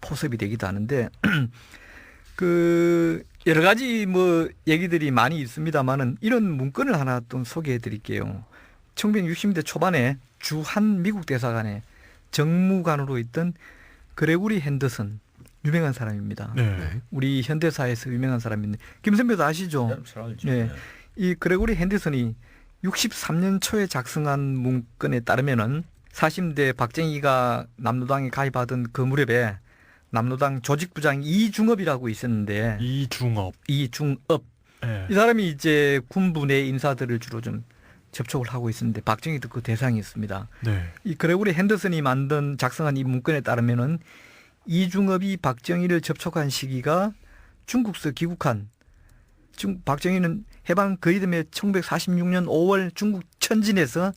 포섭이 되기도 하는데 그 여러 가지 뭐 얘기들이 많이 있습니다만은 이런 문건을 하나 또 소개해 드릴게요. 1960년대 초반에 주한 미국 대사관에 정무관으로 있던 그레고리 핸더슨 유명한 사람입니다. 네. 우리 현대사에서 유명한 사람인데 김선배도 아시죠? 네. 이 그레고리 핸더슨이 63년 초에 작성한 문건에 따르면은 40대 박정희가 남로당에 가입하던 그 무렵에 남로당 조직부장 이중업이라고 있었는데 이중업. 이중업 네. 이 사람이 이제 군부 내 인사들을 주로 좀 접촉을 하고 있었는데 박정희도 그 대상이었습니다. 네. 이 그레고리 핸더슨이 작성한 이 문건에 따르면은 이중업이 박정희를 접촉한 시기가 중국서 귀국한 박정희는 해방 거의 되면 1946년 5월 중국 천진에서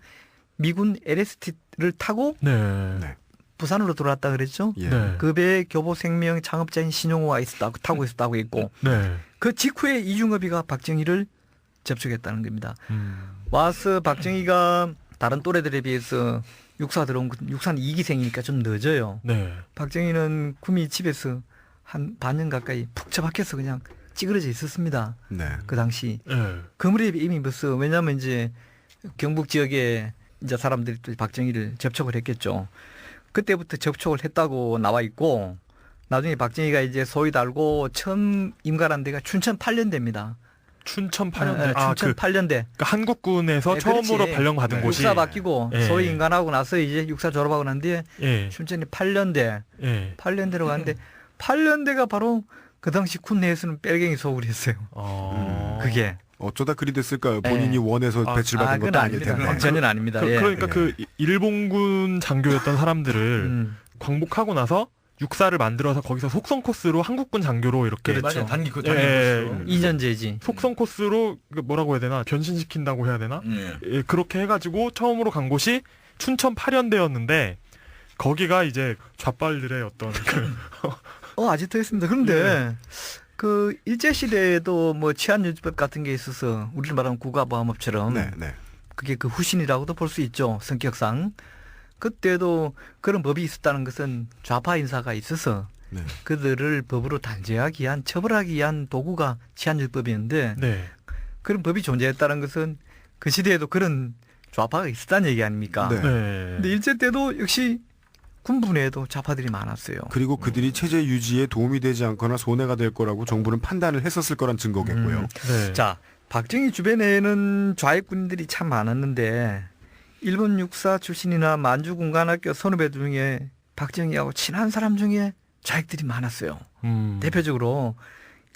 미군 LST를 타고 네. 네. 부산으로 돌아왔다 그랬죠. 예. 네. 그 배에 교보생명 창업자인 신용호가 있었다고 타고 있었다고 했고 네. 그 직후에 이중업이가 박정희를 접촉했다는 겁니다. 음. 와서 박정희가 다른 또래들에 비해서 육사 들어온 건 육사는 2기생이니까 좀 늦어요. 네. 박정희는 구미 집에서 한 반년 가까이 푹 처박혀서 그냥 찌그러져 있었습니다. 네. 그 당시 네. 그 무렵에 이미 벌써 왜냐하면 이제 경북 지역에 이제 사람들이 또 박정희를 접촉을 했겠죠. 그때부터 접촉을 했다고 나와 있고 나중에 박정희가 이제 소위 달고 처음 임관한 데가 춘천 8년대입니다. 춘천 8년대. 춘천 8년대. 그러니까 한국군에서 네, 처음으로 그렇지. 발령받은 곳이. 육사 바뀌고 예. 소위 임관하고 나서 이제 육사 졸업하고 난 뒤에 예. 춘천이 8년대. 예. 8년대로 갔는데 8년대가 바로 그 당시 군내에서는 뺄갱이 소굴이 했어요. 그게. 어쩌다 그리 됐을까요? 본인이 원해서 배출받은 그건 것도 아닐 아닙니다. 텐데. 전혀 아닙니다. 예. 그러니까 그 일본군 장교였던 사람들을 음. 광복하고 나서 육사를 만들어서 거기서 속성 코스로 한국군 장교로 이렇게 그렇죠. 맞아요. 단기 예. 코스로. 2년제지. 속성 코스로 그 뭐라고 해야 되나 변신시킨다고 해야 되나 예. 예, 그렇게 해가지고 처음으로 간 곳이 춘천 8연대였는데 거기가 이제 좌빨들의 어떤 그 아직도 있습니다. 그런데 그 일제시대에도 뭐 치안유지법 같은 게 있어서 우리를 말하면 국가보안법처럼 네, 네. 그게 그 후신이라고도 볼 수 있죠. 성격상. 그때도 그런 법이 있었다는 것은 좌파 인사가 있어서 네. 그들을 법으로 단죄하기 위한 처벌하기 위한 도구가 치안율법이었는데 네. 그런 법이 존재했다는 것은 그 시대에도 그런 좌파가 있었다는 얘기 아닙니까? 네. 네. 근데 일제 때도 역시 군부 내에도 좌파들이 많았어요. 그리고 그들이 체제 유지에 도움이 되지 않거나 손해가 될 거라고 정부는 판단을 했었을 거란 증거겠고요. 네. 자, 박정희 주변에는 좌익 군인들이 참 많았는데 일본 육사 출신이나 만주군관학교 선후배 중에 박정희하고 친한 사람 중에 좌익들이 많았어요. 대표적으로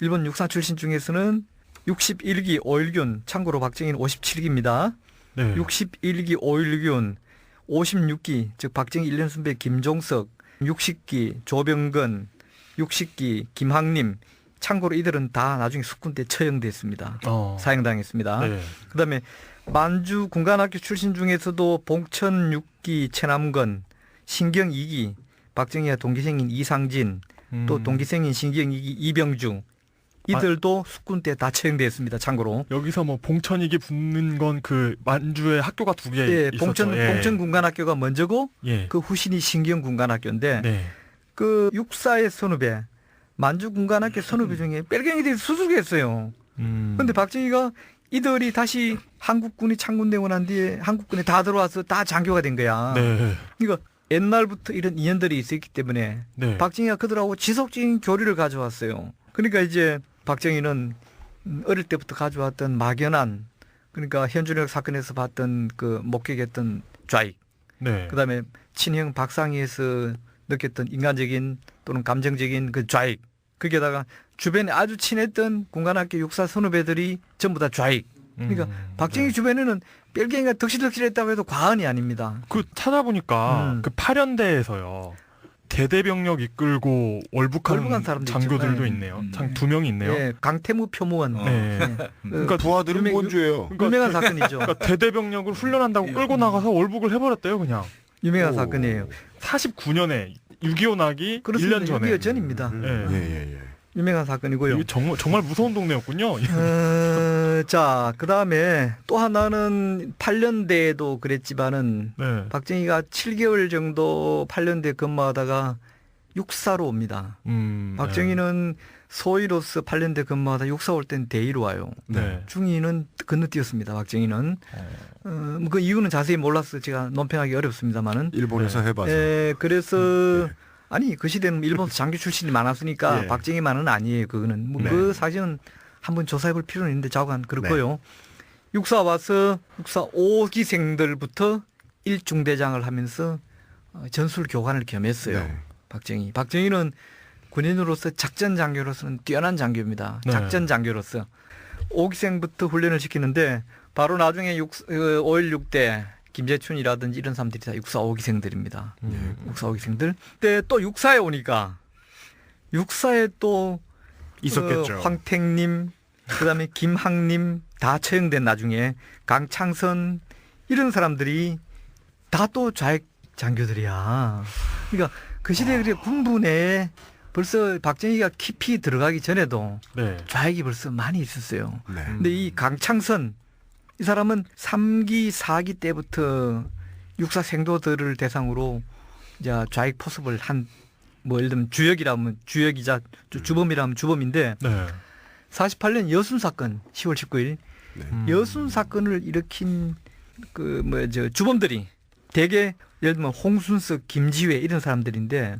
일본 육사 출신 중에서는 61기 5.1군, 참고로 박정희는 57기입니다. 네. 61기 5.1군, 56기, 즉 박정희 1년 선배 김종석, 60기 조병건, 60기 김학림, 참고로 이들은 다 나중에 숙군 때 처형됐습니다. 사형당했습니다. 네. 그다음에 만주 군관학교 출신 중에서도 봉천 6기 최남건, 신경 2기 박정희와 동기생인 이상진, 또 동기생인 신경 2기 이병주 이들도 숙군 때 다 처형됐습니다. 참고로. 여기서 뭐 봉천이기 붙는 건 그 만주에 학교가 두 개 예, 있었죠. 봉천 군관학교가 먼저고 예. 그 후신이 신경 군관학교인데 네. 그 육사의 선후배 만주 군관학교 선후배 중에 뺄갱이들이 수술했어요. 그런데 박정희가 이들이 다시 한국군이 창군되고 난 뒤에 한국군에 다 들어와서 다 장교가 된 거야. 네. 그러니까 옛날부터 이런 인연들이 있었기 때문에 네. 박정희가 그들하고 지속적인 교류를 가져왔어요. 그러니까 이제 박정희는 어릴 때부터 가져왔던 막연한 그러니까 현준혁 사건에서 봤던 그 목격했던 좌익, 네. 그다음에 친형 박상희에서 느꼈던 인간적인 또는 감정적인 그 좌익, 거기에다가 주변에 아주 친했던 군관학교 육사 선후배들이 전부 다 좌익. 그러니까 박정희 주변에는 뺄갱이가 덕실덕실했다고 해도 과언이 아닙니다. 그 찾아보니까 그 8연대에서요. 대대병력 이끌고 월북한 월북한 사람도 장교들도 있죠. 있네요. 두 명이 있네요. 예, 강태무 표무원. 네. 그러니까 부하들은 뭔죄예요? 유명한 사건이죠. 그러니까 대대병력을 훈련한다고 끌고 나가서 월북을 해버렸대요, 그냥. 유명한 오. 사건이에요. 49년에 6.25 나기 그렇습니다. 1년 전에. 6.25 전입니다. 예. 예. 유명한 사건이고요. 이게 정말 무서운 동네였군요. 자, 그 다음에 또 하나는 8년대에도 그랬지만은 네. 박정희가 7개월 정도 8년대 근무하다가 육사로 옵니다. 박정희는 소위로서 8년대 근무하다 육사 올 땐 대위로 와요. 네. 중위는 건너뛰었습니다. 박정희는. 그 이유는 자세히 몰라서 제가 논평하기 어렵습니다만은. 일본에서 해봐서. 그래서 네. 아니 그 시대는 일본에서 장교 출신이 많았으니까 예. 박정희만은 아니에요. 그거는 뭐 네. 그 사실은 한번 조사해볼 필요는 있는데 자관 그렇고요. 육사 와서 육사 5기생들부터 1중대장을 하면서 전술 교관을 겸했어요. 네. 박정희는 군인으로서 작전 장교로서는 뛰어난 장교입니다. 네. 작전 장교로서 5기생부터 훈련을 시키는데 바로 나중에 5.16대 김재춘이라든지 이런 사람들이 다 육사 5기생들입니다. 육사 5기생들. 근데 또 육사에 오니까 육사에 또 있었겠죠. 황택님, 그다음에 김학림 다 처형된 나중에 강창선 이런 사람들이 다 또 좌익 장교들이야. 그러니까 그 시대에 그래 군부 내에 벌써 박정희가 깊이 들어가기 전에도 네. 좌익이 벌써 많이 있었어요. 네. 근데 이 강창선 이 사람은 3기, 4기 때부터 육사 생도들을 대상으로 이제 좌익 포섭을 한 뭐 예를 들면 주역이라면 주역이자 주범이라면 주범인데 네. 48년 여순 사건 10월 19일 네. 여순 사건을 일으킨 그 뭐 저 주범들이 대개 예를 들면 홍순석, 김지회 이런 사람들인데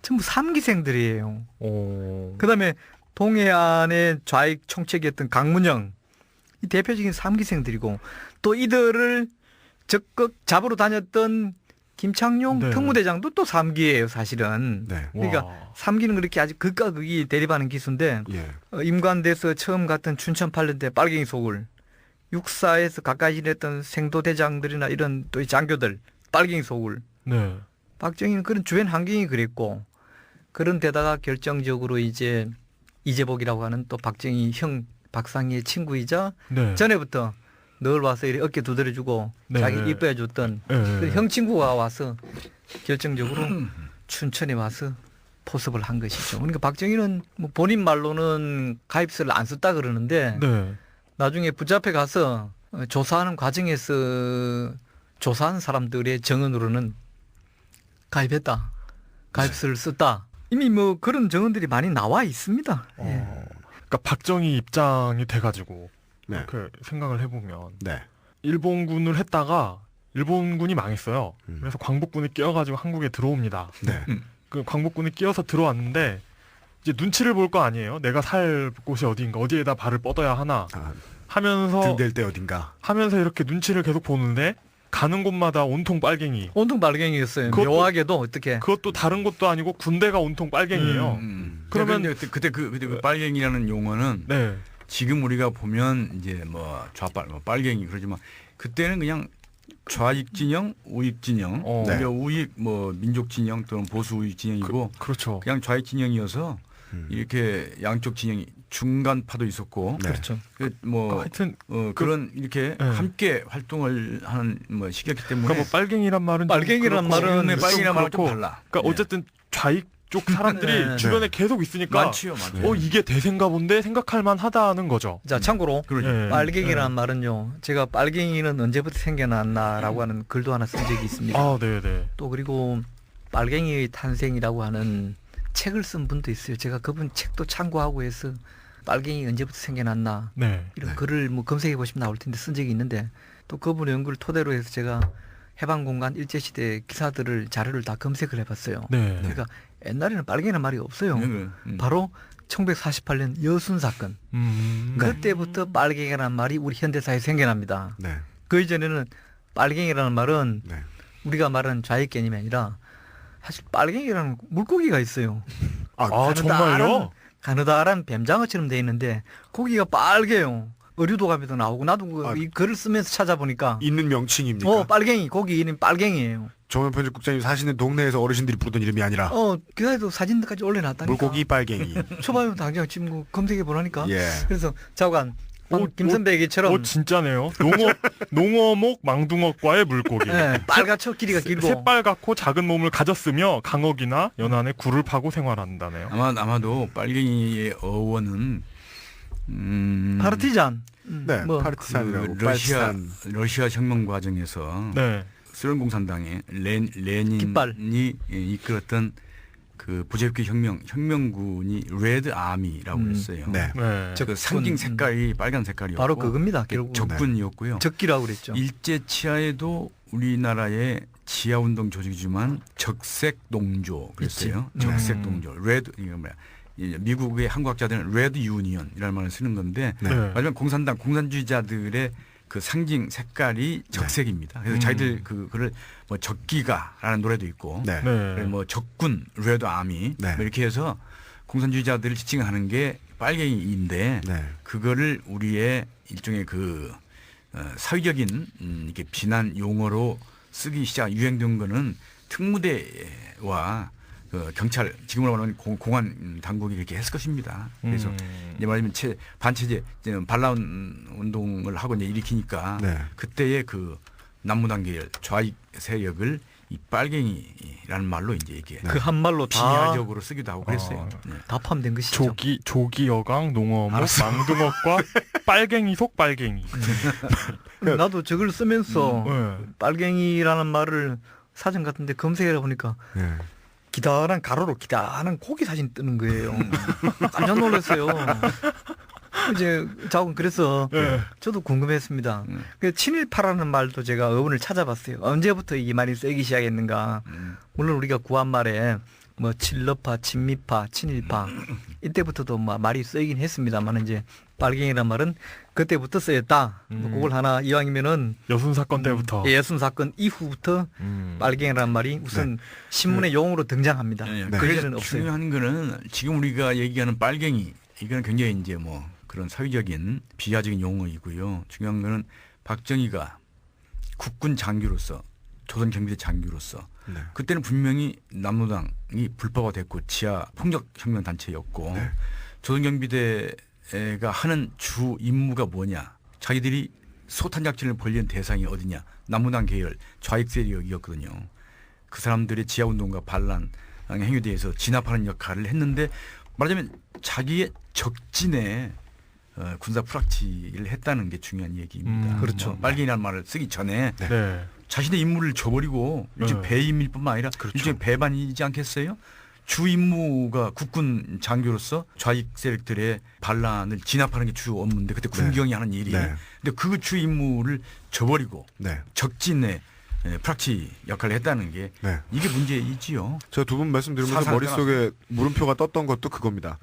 전부 3기생들이에요. 오. 그다음에 동해안의 좌익 총책이었던 강문영 이 대표적인 3기생들이고 또 이들을 적극 잡으러 다녔던 김창룡 네. 특무대장도 또 3기예요, 사실은. 네. 그러니까 와. 3기는 그렇게 아주 극과 극이 대립하는 기수인데 예. 임관돼서 처음 갔던 춘천 8년대 빨갱이 소굴 육사에서 가까이 지냈던 생도대장들이나 이런 또 이 장교들 빨갱이 소굴 네. 박정희는 그런 주변 환경이 그랬고 그런 데다가 결정적으로 이제 이재복이라고 하는 또 박정희 형 박상희의 친구이자 네. 전에부터 늘 와서 이렇게 어깨 두드려주고 네. 자기 이뻐해줬던 네. 그 형 친구가 와서 결정적으로 춘천에 와서 포섭을 한 것이죠. 그러니까 박정희는 뭐 본인 말로는 가입서를 안 썼다 그러는데 네. 나중에 붙잡혀 가서 조사하는 과정에서 조사한 사람들의 정언으로는 가입했다. 가입서를 썼다. 이미 뭐 그런 정언들이 많이 나와 있습니다. 예. 그러니까 박정희 입장이 돼가지고 네. 이렇게 생각을 해보면 네. 일본군을 했다가 일본군이 망했어요. 음. 그래서 광복군이 끼어가지고 한국에 들어옵니다. 네. 그 광복군이 끼어서 들어왔는데 이제 눈치를 볼 거 아니에요. 내가 살 곳이 어디인가, 어디에다 발을 뻗어야 하나 아, 하면서 등댈 때 어딘가. 이렇게 눈치를 계속 보는데 가는 곳마다 온통 빨갱이. 온통 빨갱이였어요. 그것도- 묘하게도 어떻게 그것도 다른 곳도 아니고 군대가 온통 빨갱이에요. 그러면 그러면- 그때 그 빨갱이라는 용어는 네. 지금 우리가 보면 이제 뭐 좌빨, 뭐 빨갱이 그러지만 그때는 그냥 좌익 진영, 우익 진영, 어. 네. 그러니까 우익 뭐 민족 진영 또는 보수 우익 진영이고 그렇죠. 그냥 좌익 진영이어서 이렇게 양쪽 진영이 중간파도 있었고 네. 그렇죠. 뭐 하여튼 그런 이렇게 네. 함께 활동을 하는 뭐 시기였기 때문에 그러니까 뭐 빨갱이란 말은 좀 빨갱이란 그렇고, 말은 지금의 좀 빨갱이란 말은 좀 그렇고. 달라. 그러니까 네. 어쨌든 좌익 쪽 사람들이 네. 주변에 계속 있으니까 많지요, 많죠. 이게 대세인가 본데 생각할 만하다는 거죠. 자 참고로 그러죠. 예. 빨갱이라는 말은요. 제가 빨갱이는 언제부터 생겨났나라고 하는 글도 하나 쓴 적이 있습니다. 아, 네, 네. 또 그리고 빨갱이의 탄생이라고 하는 책을 쓴 분도 있어요. 제가 그분 책도 참고하고 해서 빨갱이 언제부터 생겨났나 네. 이런 네. 글을 뭐 검색해 보시면 나올 텐데 쓴 적이 있는데 또 그분의 연구를 토대로 해서 제가 해방공간 일제시대 기사들을 자료를 다 검색을 해봤어요. 네. 그러니까 옛날에는 빨갱이라는 말이 없어요. 네. 바로 1948년 여순 사건. 네. 그때부터 빨갱이라는 말이 우리 현대사에 생겨납니다. 네. 그 이전에는 빨갱이라는 말은 네. 우리가 말하는 좌익 개념이 아니라 사실 빨갱이라는 물고기가 있어요. 아, 정말요? 가느다란 뱀장어처럼 돼 있는데 고기가 빨개요. 어류도 가면도 나오고 나도 이 글을 쓰면서 찾아보니까 있는 명칭입니까? 빨갱이 고기 이름 빨갱이에요. 정현 편집국장님 사시는 동네에서 어르신들이 부르던 이름이 아니라 기사에도 사진까지 올려놨다니까. 물고기 빨갱이. 초봐요 당장 지금 뭐 검색해 보라니까. 예. 그래서 자관 오, 김선배 얘기처럼 진짜네요. 농어목 망둥어과의 물고기. 빨갛죠 길이가 길고. 새빨갛고 작은 몸을 가졌으며 강어기나 연안에 굴을 파고 생활한다네요. 아마도 빨갱이의 어원은 파르티잔. 네. 뭐 파르티산이라고. 그 파르티산. 러시아 혁명 과정에서 네. 소련 공산당의 깃발. 레닌이 이끌었던 그 부제국기 혁명군이 레드 아미라고 했어요. 네. 네. 그 상징 색깔이 빨간 색깔이었고 바로 그겁니다. 결국 적군이었고요. 적기라고 그랬죠. 일제 치하에도 우리나라의 치하 운동 조직이지만 적색 동조 그랬어요. 있지. 적색 동조. 레드 이거 뭐야? 이 미국의 한국학자들은 레드 유니언이라는 말을 쓰는 건데 네. 마지막 공산주의자들의 그 상징 색깔이 적색입니다. 그래서 자기들 그거를 뭐 적기가라는 노래도 있고, 네. 네. 뭐 적군 레드 아미 네. 뭐 이렇게 해서 공산주의자들을 지칭하는 게 빨갱이인데 네. 그거를 우리의 일종의 그 사회적인 이렇게 비난 용어로 쓰기 시작 유행된 거는 특무대와 경찰 지금으로 말하면 공안 당국이 이렇게 했을 것입니다. 그래서 이제 말하자면 반체제 반란 운동을 하고 이제 일으키니까 네. 그때의 그 남무당 계열 좌익 세력을 이 빨갱이라는 말로 이제 이게 그 한 말로 다 비하적으로 쓰기도 하고 그랬어요. 네. 다 포함된 것이죠. 조기 여강 농어목 알았어. 망둥어과 빨갱이 속 빨갱이. 나도 저걸 쓰면서 네. 빨갱이라는 말을 사전 같은데 검색해 보니까 네. 기다란 가로로 기다란 고기 사진 뜨는 거예요. 깜짝 놀랐어요. 이제 자꾸 그래서 네. 저도 궁금했습니다. 그 친일파라는 말도 제가 어원을 찾아봤어요. 언제부터 이 말이 쓰이기 시작했는가. 물론 우리가 구한말에 뭐 칠러파, 친미파, 친일파 이때부터도 말이 쓰이긴 했습니다만 이제 빨갱이란 말은 그때부터 쓰였다. 그걸 하나 이왕이면은 여순 사건 때부터. 예순 사건 이후부터 빨갱이라는 말이 우선 신문의 용어로 등장합니다. 네. 그 그래서 전에는 없어요. 중요한 거는 지금 우리가 얘기하는 빨갱이 이거는 굉장히 이제 뭐 그런 사회적인 비하적인 용어이고요. 중요한 거는 박정희가 국군 장교로서 조선 경비대 장교로서 네. 그때는 분명히 남로당이 불법화됐고 지하 폭력 혁명 단체였고 네. 조선 경비대가 하는 주 임무가 뭐냐? 자기들이 소탄 작전을 벌리는 대상이 어디냐? 남로당 계열 좌익 세력이었거든요. 그 사람들의 지하 운동과 반란 행위에 대해서 진압하는 역할을 했는데 말하자면 자기의 적진에 군사 프락치를 했다는 게 중요한 얘기입니다. 그렇죠. 뭐 빨갱이라는 말을 쓰기 전에 네. 자신의 임무를 저버리고 일종의 배임일 뿐만 아니라 그렇죠. 일종의 배반이지 않겠어요? 주 임무가 국군 장교로서 좌익 세력들의 반란을 진압하는 게 주 업무인데 그때 군경이 하는 일이. 네. 근데 그 주 임무를 저버리고 네. 적진에 프락치 역할을 했다는 게 네. 이게 문제이지요. 제가 두 분 말씀드리면서 사상 머릿속에 물음표가 떴던 것도 그겁니다.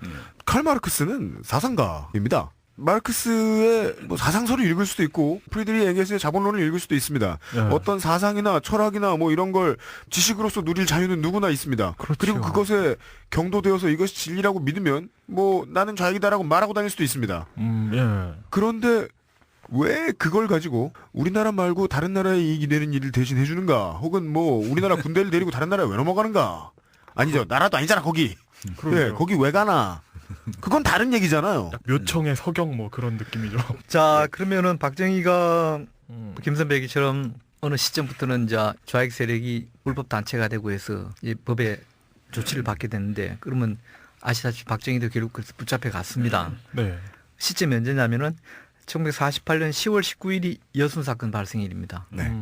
칼 마르크스는 사상가입니다. 마르크스의 뭐 사상서를 읽을 수도 있고 프리드리히 엥겔스의 자본론을 읽을 수도 있습니다. 네. 어떤 사상이나 철학이나 뭐 이런 걸 지식으로서 누릴 자유는 누구나 있습니다. 그렇죠. 그리고 그것에 경도되어서 이것이 진리라고 믿으면 뭐 나는 좌익이다라고 말하고 다닐 수도 있습니다. 예. 그런데 왜 그걸 가지고 우리나라 말고 다른 나라에 이익이 되는 일을 대신 해주는가? 혹은 뭐 우리나라 군대를 데리고 다른 나라에 왜 넘어가는가? 아니죠. 나라도 아니잖아 거기. 예, 거기 왜 가나? 그건 다른 얘기잖아요. 묘청의 서경 뭐 그런 느낌이죠. 자 그러면은 박정희가 음. 김선배 얘기처럼 어느 시점부터는 이제 좌익 세력이 불법 단체가 되고 해서 이 법의 조치를 받게 되는데 그러면 아시다시피 박정희도 결국 그래서 붙잡혀 갔습니다. 네. 시점이 언제냐면은 1948년 10월 19일이 여순 사건 발생일입니다. 네.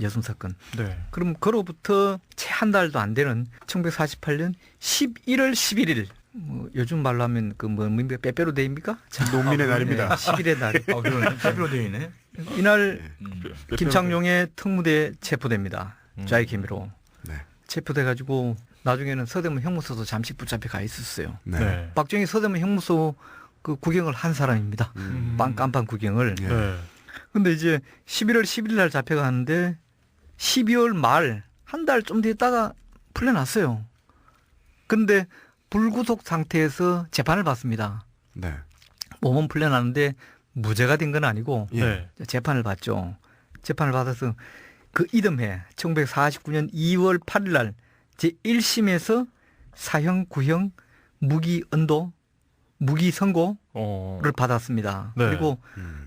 여순 사건. 네. 그럼 그로부터 채 한 달도 안 되는 1948년 11월 11일. 뭐 요즘 말로 하면 그 뭡니까 빼빼로 데이입니까? 농민의 날입니다. 10일의 날. 그러네. 페브로 되어있네. 이날 김창룡의 특무대에 체포됩니다. 좌익 혐의로. 네. 체포돼 가지고 나중에는 서대문 형무소도 잠시 붙잡혀 가 있었어요. 네. 네. 박정희 서대문 형무소 그 구경을 한 사람입니다. 깜빵 구경을. 예. 네. 근데 이제 11월 11일 날 잡혀가는데 12월 말 한 달 좀 됐다가 풀려났어요. 근데 불구속 상태에서 재판을 받습니다. 네. 몸은 풀려났는데 무죄가 된 건 아니고 예. 네. 재판을 받죠. 재판을 받아서 그 이듬해 1949년 2월 8일 날 제1심에서 사형, 구형, 무기 언도, 무기 선고를 받았습니다. 네. 그리고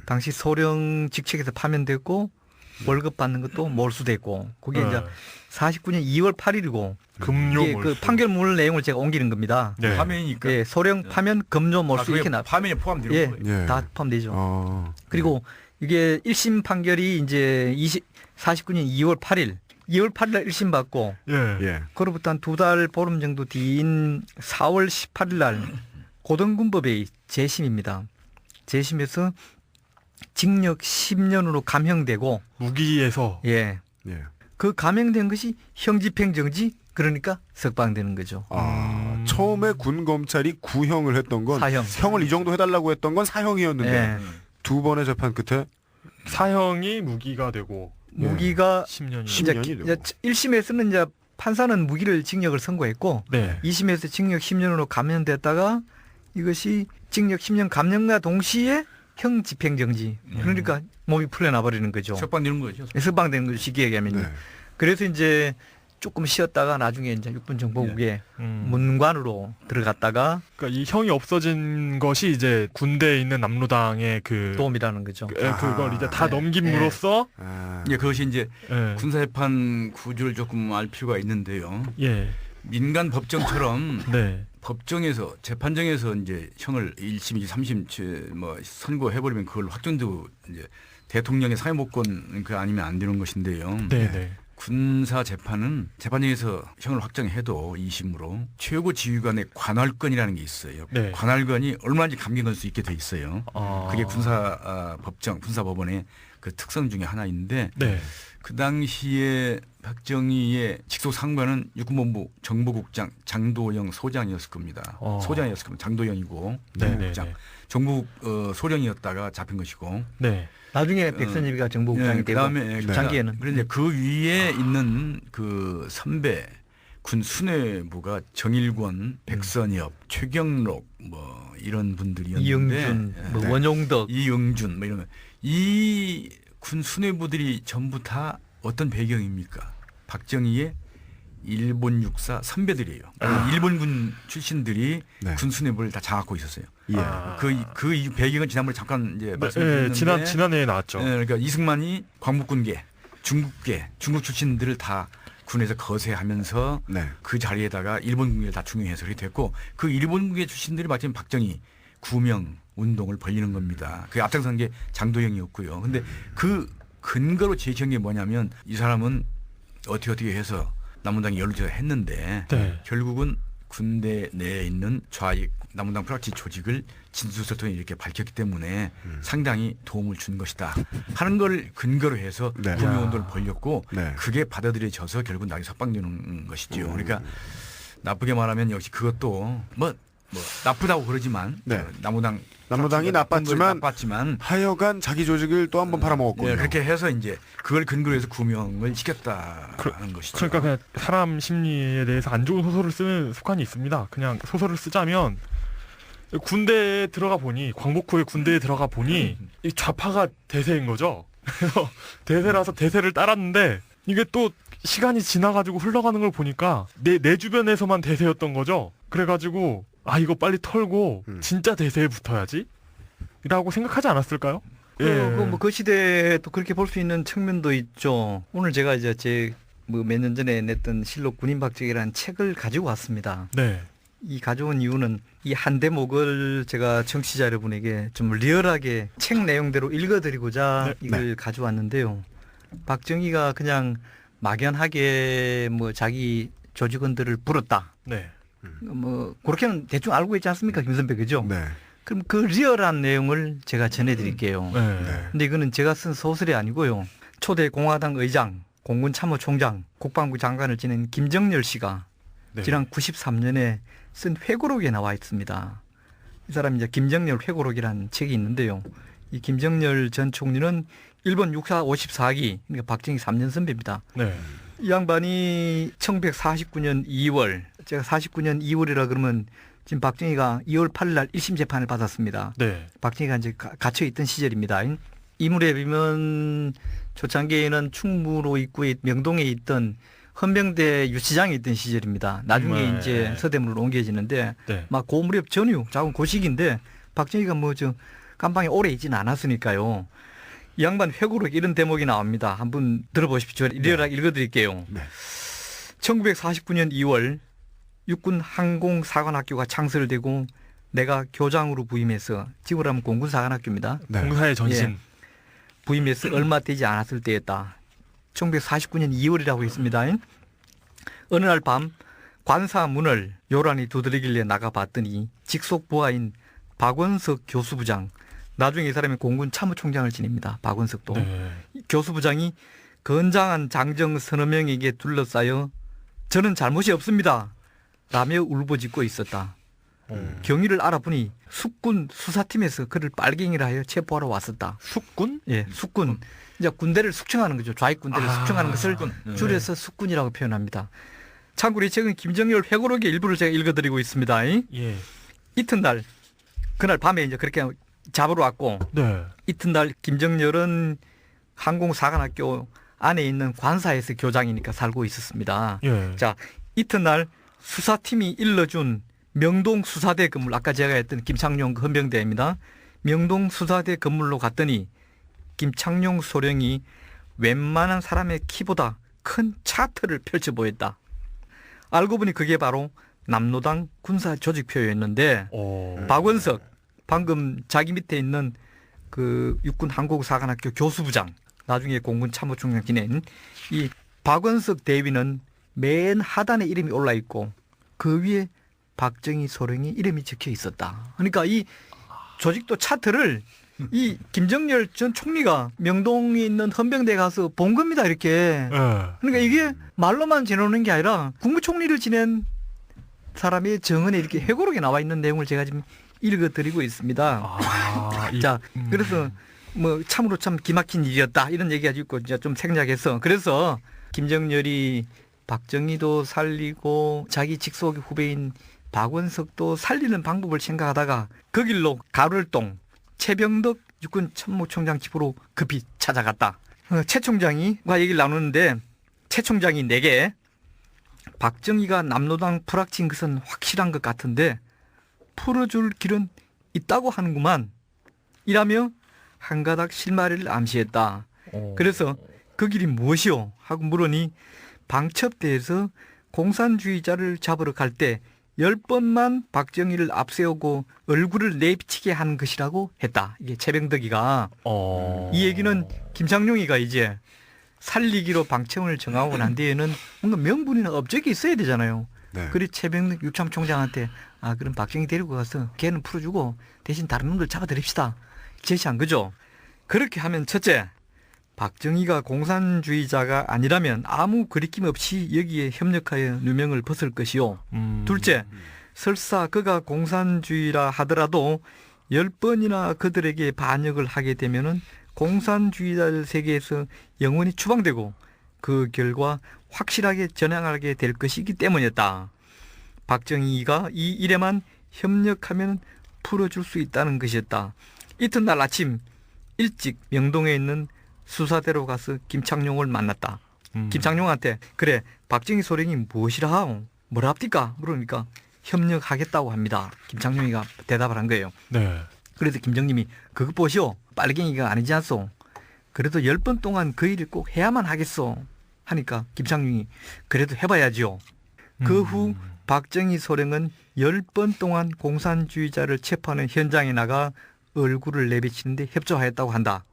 당시 소령 직책에서 파면됐고 월급 받는 것도 몰수됐고 그게 네. 이제 49년 2월 8일이고 금요 이게 몰수. 그 판결문 내용을 제가 옮기는 겁니다. 네. 파면이니까. 예, 소령 파면 금조 몰수 이렇게 나. 파면에 포함되는 예, 거예요. 예. 다 포함되죠. 그리고 그리고 이게 1심 판결이 이제 49년 2월 8일, 2월 8일 날 1심 받고 예. 예. 그로부터 한 두 달 보름 정도 뒤인 4월 18일 날 고등군법의 재심입니다. 재심에서 징역 10년으로 감형되고 무기에서 예. 예. 그 감형된 것이 형집행정지 그러니까 석방되는 거죠. 처음에 군 검찰이 구형을 했던 건 사형. 형을 이 정도 해달라고 했던 건 사형이었는데 예. 두 번의 재판 끝에 사형이 무기가 되고 무기가 10년이. 10년이 되고. 1심에서는 이제 판사는 무기를 징역을 선고했고 네. 2심에서 징역 10년으로 감형됐다가 이것이 징역 10년 감형과 동시에 형 집행정지 그러니까 몸이 풀려나 버리는 거죠. 석방되는 거죠. 석방되는 거죠. 쉽게 얘기하면요. 네. 그래서 이제 조금 쉬었다가 나중에 이제 육군 정보국에 음. 문관으로 들어갔다가 그러니까 이 형이 없어진 것이 이제 군대에 있는 남로당의 그 도움이라는 거죠. 그걸 이제 다 네. 넘김으로써 예, 그것이 이제 예. 군사재판 구조를 조금 알 필요가 있는데요. 예. 민간 법정처럼 네. 법정에서 재판정에서 이제 형을 1심, 2심, 3심 뭐 선고해버리면 그걸 확정되고 이제 대통령의 사회복권 그 아니면 안 되는 것인데요. 네, 네. 군사 재판은 재판정에서 형을 확정해도 2심으로 최고 지휘관의 관할권이라는 게 있어요. 네. 관할권이 얼마든지 감경할 수 있게 돼 있어요. 아. 그게 군사 법정, 군사법원의 그 특성 중에 하나인데 네. 그 당시에 박정희의 직속 상관은 육군본부 정보국장 장도영 소장이었을 겁니다. 소장이었을 겁니다. 장도영이고 네, 정보국장. 네, 네. 정부 소령이었다가 잡힌 것이고. 네. 나중에 백선엽이가 정보국장이 되고 그다음에 장기에는 그런데 그 위에 있는 그 선배 군 수뇌부가 정일권, 백선엽, 최경록 뭐 이런 분들이었는데 이영준, 뭐 네. 원용덕 이영준 뭐 이런 이 군 수뇌부들이 전부 다 어떤 배경입니까? 박정희의 일본 육사 선배들이에요. 일본군 출신들이 네. 군 수뇌부를 다 장악하고 있었어요. 예. 아. 그 배경은 지난번에 잠깐 이제 네, 말씀드렸는데 지난해에 나왔죠. 그러니까 이승만이 광복군계, 중국계, 중국 출신들을 다 군에서 거세하면서 네. 그 자리에다가 일본군계를 다 중용해서 그렇게 됐고 그 일본군계 출신들이 마침 박정희 구명 운동을 벌리는 겁니다. 그 앞장선 게 장도영이었고요. 근데 그 근거로 제시한 게 뭐냐면 이 사람은 어떻게 해서 남문당이 연루돼서 했는데 네. 결국은 군대 내에 있는 좌익 남문당 프락치 조직을 진술서를 통해 이렇게 밝혔기 때문에 상당히 도움을 준 것이다 하는 걸 근거로 해서 네. 구명운동을 벌였고 네. 그게 받아들여져서 결국 나중에 석방되는 것이죠. 그러니까 나쁘게 말하면 역시 그것도 뭐 나쁘다고 그러지만 네. 남무당이 나빴지만 하여간 자기 조직을 또 한 번 팔아먹었군요. 네, 그렇게 해서 이제 그걸 근거로 해서 구명을 시켰다는 것이죠. 그러니까 그냥 사람 심리에 대해서 안 좋은 소설을 쓰는 습관이 있습니다. 그냥 소설을 쓰자면 군대에 들어가 보니 광복 후에 군대에 들어가 보니 이 좌파가 대세인 거죠. 그래서 대세라서 대세를 따랐는데 이게 또 시간이 지나가지고 흘러가는 걸 보니까 내 주변에서만 대세였던 거죠. 그래가지고 아 이거 빨리 털고 진짜 대세에 붙어야지 라고 생각하지 않았을까요? 그 시대에 또 그렇게 볼 수 있는 측면도 있죠. 오늘 제가 이제 제 뭐 몇 년 전에 냈던 실록 군인 박정희라는 책을 가지고 왔습니다. 네. 이 가져온 이유는 이 한 대목을 제가 청취자 여러분에게 좀 리얼하게 책 내용대로 읽어드리고자 네. 이걸 가져왔는데요. 박정희가 그냥 막연하게 뭐 자기 조직원들을 불었다. 네. 뭐 그렇게는 대충 알고 있지 않습니까, 김 선배, 그죠? 네. 그럼 그 리얼한 내용을 제가 전해드릴게요. 네. 근데 이거는 제가 쓴 소설이 아니고요. 초대 공화당 의장, 공군 참모총장, 국방부 장관을 지낸 김정열 씨가 네. 지난 93년에 쓴 회고록에 나와 있습니다. 이 사람이 이제 김정열 회고록이라는 책이 있는데요. 이 김정열 전 총리는 일본 육사 54기, 그러니까 박정희 3년 선배입니다. 네. 이 양반이 1949년 2월, 제가 49년 2월이라 그러면 지금 박정희가 2월 8일 날 1심 재판을 받았습니다. 네. 박정희가 이제 갇혀 있던 시절입니다. 이 무렵에 보면 초창기에는 충무로 입구에 명동에 있던 헌병대 유치장에 있던 시절입니다. 나중에 이제 서대문으로 옮겨지는데 네. 막 그 무렵 전후 작은 고식인데 박정희가 뭐 저 감방에 오래 있지는 않았으니까요. 이 양반 회고록 이런 대목이 나옵니다. 한번 들어보십시오. 리얼하게 읽어드릴게요. 네. 1949년 2월 육군 항공사관학교가 창설되고 내가 교장으로 부임해서 지금으로 하면 공군사관학교입니다. 네. 공사의 전신. 부임해서 얼마 되지 않았을 때였다. 1949년 2월이라고 했습니다. 어느 날 밤 관사 문을 요란히 두드리길래 나가봤더니 직속 부하인 박원석 교수부장, 나중에 이 사람이 공군 참모총장을 지냅니다. 박원석도. 네. 교수부장이 건장한 장정 서너 명에게 둘러싸여 저는 잘못이 없습니다 라며 울부짖고 있었다. 경위를 알아보니 숙군 수사팀에서 그를 빨갱이라 하여 체포하러 왔었다. 숙군? 예, 숙군. 이제 군대를 숙청하는 거죠. 좌익 군대를 숙청하는 것을 줄여서 숙군이라고 표현합니다. 참고로 이 책은 김정열 회고록의 일부를 제가 읽어드리고 있습니다. 예. 이튿날, 그날 밤에 이제 그렇게 잡으러 왔고, 네. 이튿날 김정열은 항공사관학교 안에 있는 관사에서 교장이니까 살고 있었습니다. 예. 자, 이튿날 수사팀이 일러준 명동 수사대 건물, 아까 제가 했던 김창룡 그 헌병대입니다. 명동 수사대 건물로 갔더니 김창룡 소령이 웬만한 사람의 키보다 큰 차트를 펼쳐 보였다. 알고 보니 그게 바로 남로당 군사 조직표였는데 박원석, 방금 자기 밑에 있는 그 육군 항공사관학교 교수부장, 나중에 공군 참모총장 지낸 이 박원석 대위는 맨 하단에 이름이 올라 있고 그 위에 박정희 소령이 이름이 적혀 있었다. 그러니까 이 조직도 차트를 이 김정열 전 총리가 명동에 있는 헌병대에 가서 본 겁니다. 이렇게. 예. 그러니까 이게 말로만 지내는 게 아니라 국무총리를 지낸 사람의 정언에 이렇게 회고록에 나와 있는 내용을 제가 지금 읽어드리고 있습니다. 자, 그래서 뭐 참으로 참 기막힌 일이었다 이런 얘기가 있고 이제 좀 생략해서 그래서 김정열이 박정희도 살리고 자기 직속 후배인 박원석도 살리는 방법을 생각하다가 그 길로 가을동 최병덕 육군 참모총장 집으로 급히 찾아갔다. 최 총장이과 얘기를 나누는데 최 총장이 내게 박정희가 남로당 풀악친 것은 확실한 것 같은데 풀어줄 길은 있다고 하는구만 이라며 한 가닥 실마리를 암시했다. 그래서 그 길이 무엇이오? 하고 물으니 방첩대에서 공산주의자를 잡으러 갈 때 10번만 박정희를 앞세우고 얼굴을 내비치게 하는 것이라고 했다. 이게 최병덕이가. 이 얘기는 김창룡이가 이제 살리기로 방침을 정하고 난 뒤에는 뭔가 명분이나 업적이 있어야 되잖아요. 네. 그리 최병덕 육참총장한테 그럼 박정희 데리고 가서 걔는 풀어주고 대신 다른 놈들 잡아드립시다. 제시한 거죠. 그렇게 하면 첫째, 박정희가 공산주의자가 아니라면 아무 거리낌 없이 여기에 협력하여 누명을 벗을 것이요. 둘째, 설사 그가 공산주의라 하더라도 10번이나 그들에게 반역을 하게 되면은 공산주의자들 세계에서 영원히 추방되고 그 결과 확실하게 전향하게 될 것이기 때문이었다. 박정희가 이 일에만 협력하면 풀어줄 수 있다는 것이었다. 이튿날 아침 일찍 명동에 있는 수사대로 가서 김창룡을 만났다. 김창룡한테 그래 박정희 소령이 무엇이라 하오? 뭐라 합니까? 물으니까 협력하겠다고 합니다. 김창룡이가 대답을 한 거예요. 네. 그래서 김정님이 그것 보시오. 빨갱이가 아니지 않소. 그래도 10번 동안 그 일을 꼭 해야만 하겠소. 하니까 김창룡이 그래도 해봐야지요. 그 후 박정희 소령은 10번 동안 공산주의자를 체포하는 현장에 나가 얼굴을 내비치는데 협조하였다고 한다.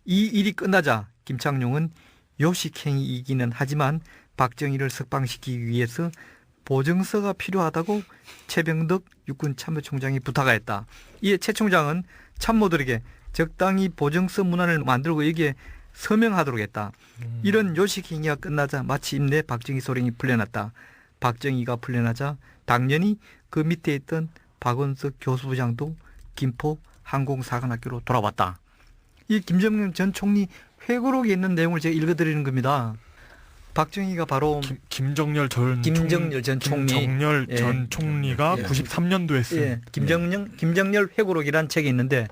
이 일이 끝나자 김창룡은 요식행위이기는 하지만 박정희를 석방시키기 위해서 보증서가 필요하다고 최병덕 육군 참모총장이 부탁하였다. 이에 최 총장은 참모들에게 적당히 보증서 문안을 만들고 여기에 서명하도록 했다. 이런 요식행위가 끝나자 마침내 박정희 소령이 풀려났다. 박정희가 풀려나자 당연히 그 밑에 있던 박원석 교수부장도 김포 항공사관학교로 돌아왔다. 이 김정일 전 총리 회고록에 있는 내용을 제가 읽어드리는 겁니다. 박정희가 바로 김정열 전 김정열 전 총리, 김정열 예. 전 총리가 예. 93년도에 쓴 예, 김정열 회고록이라는 책이 있는데,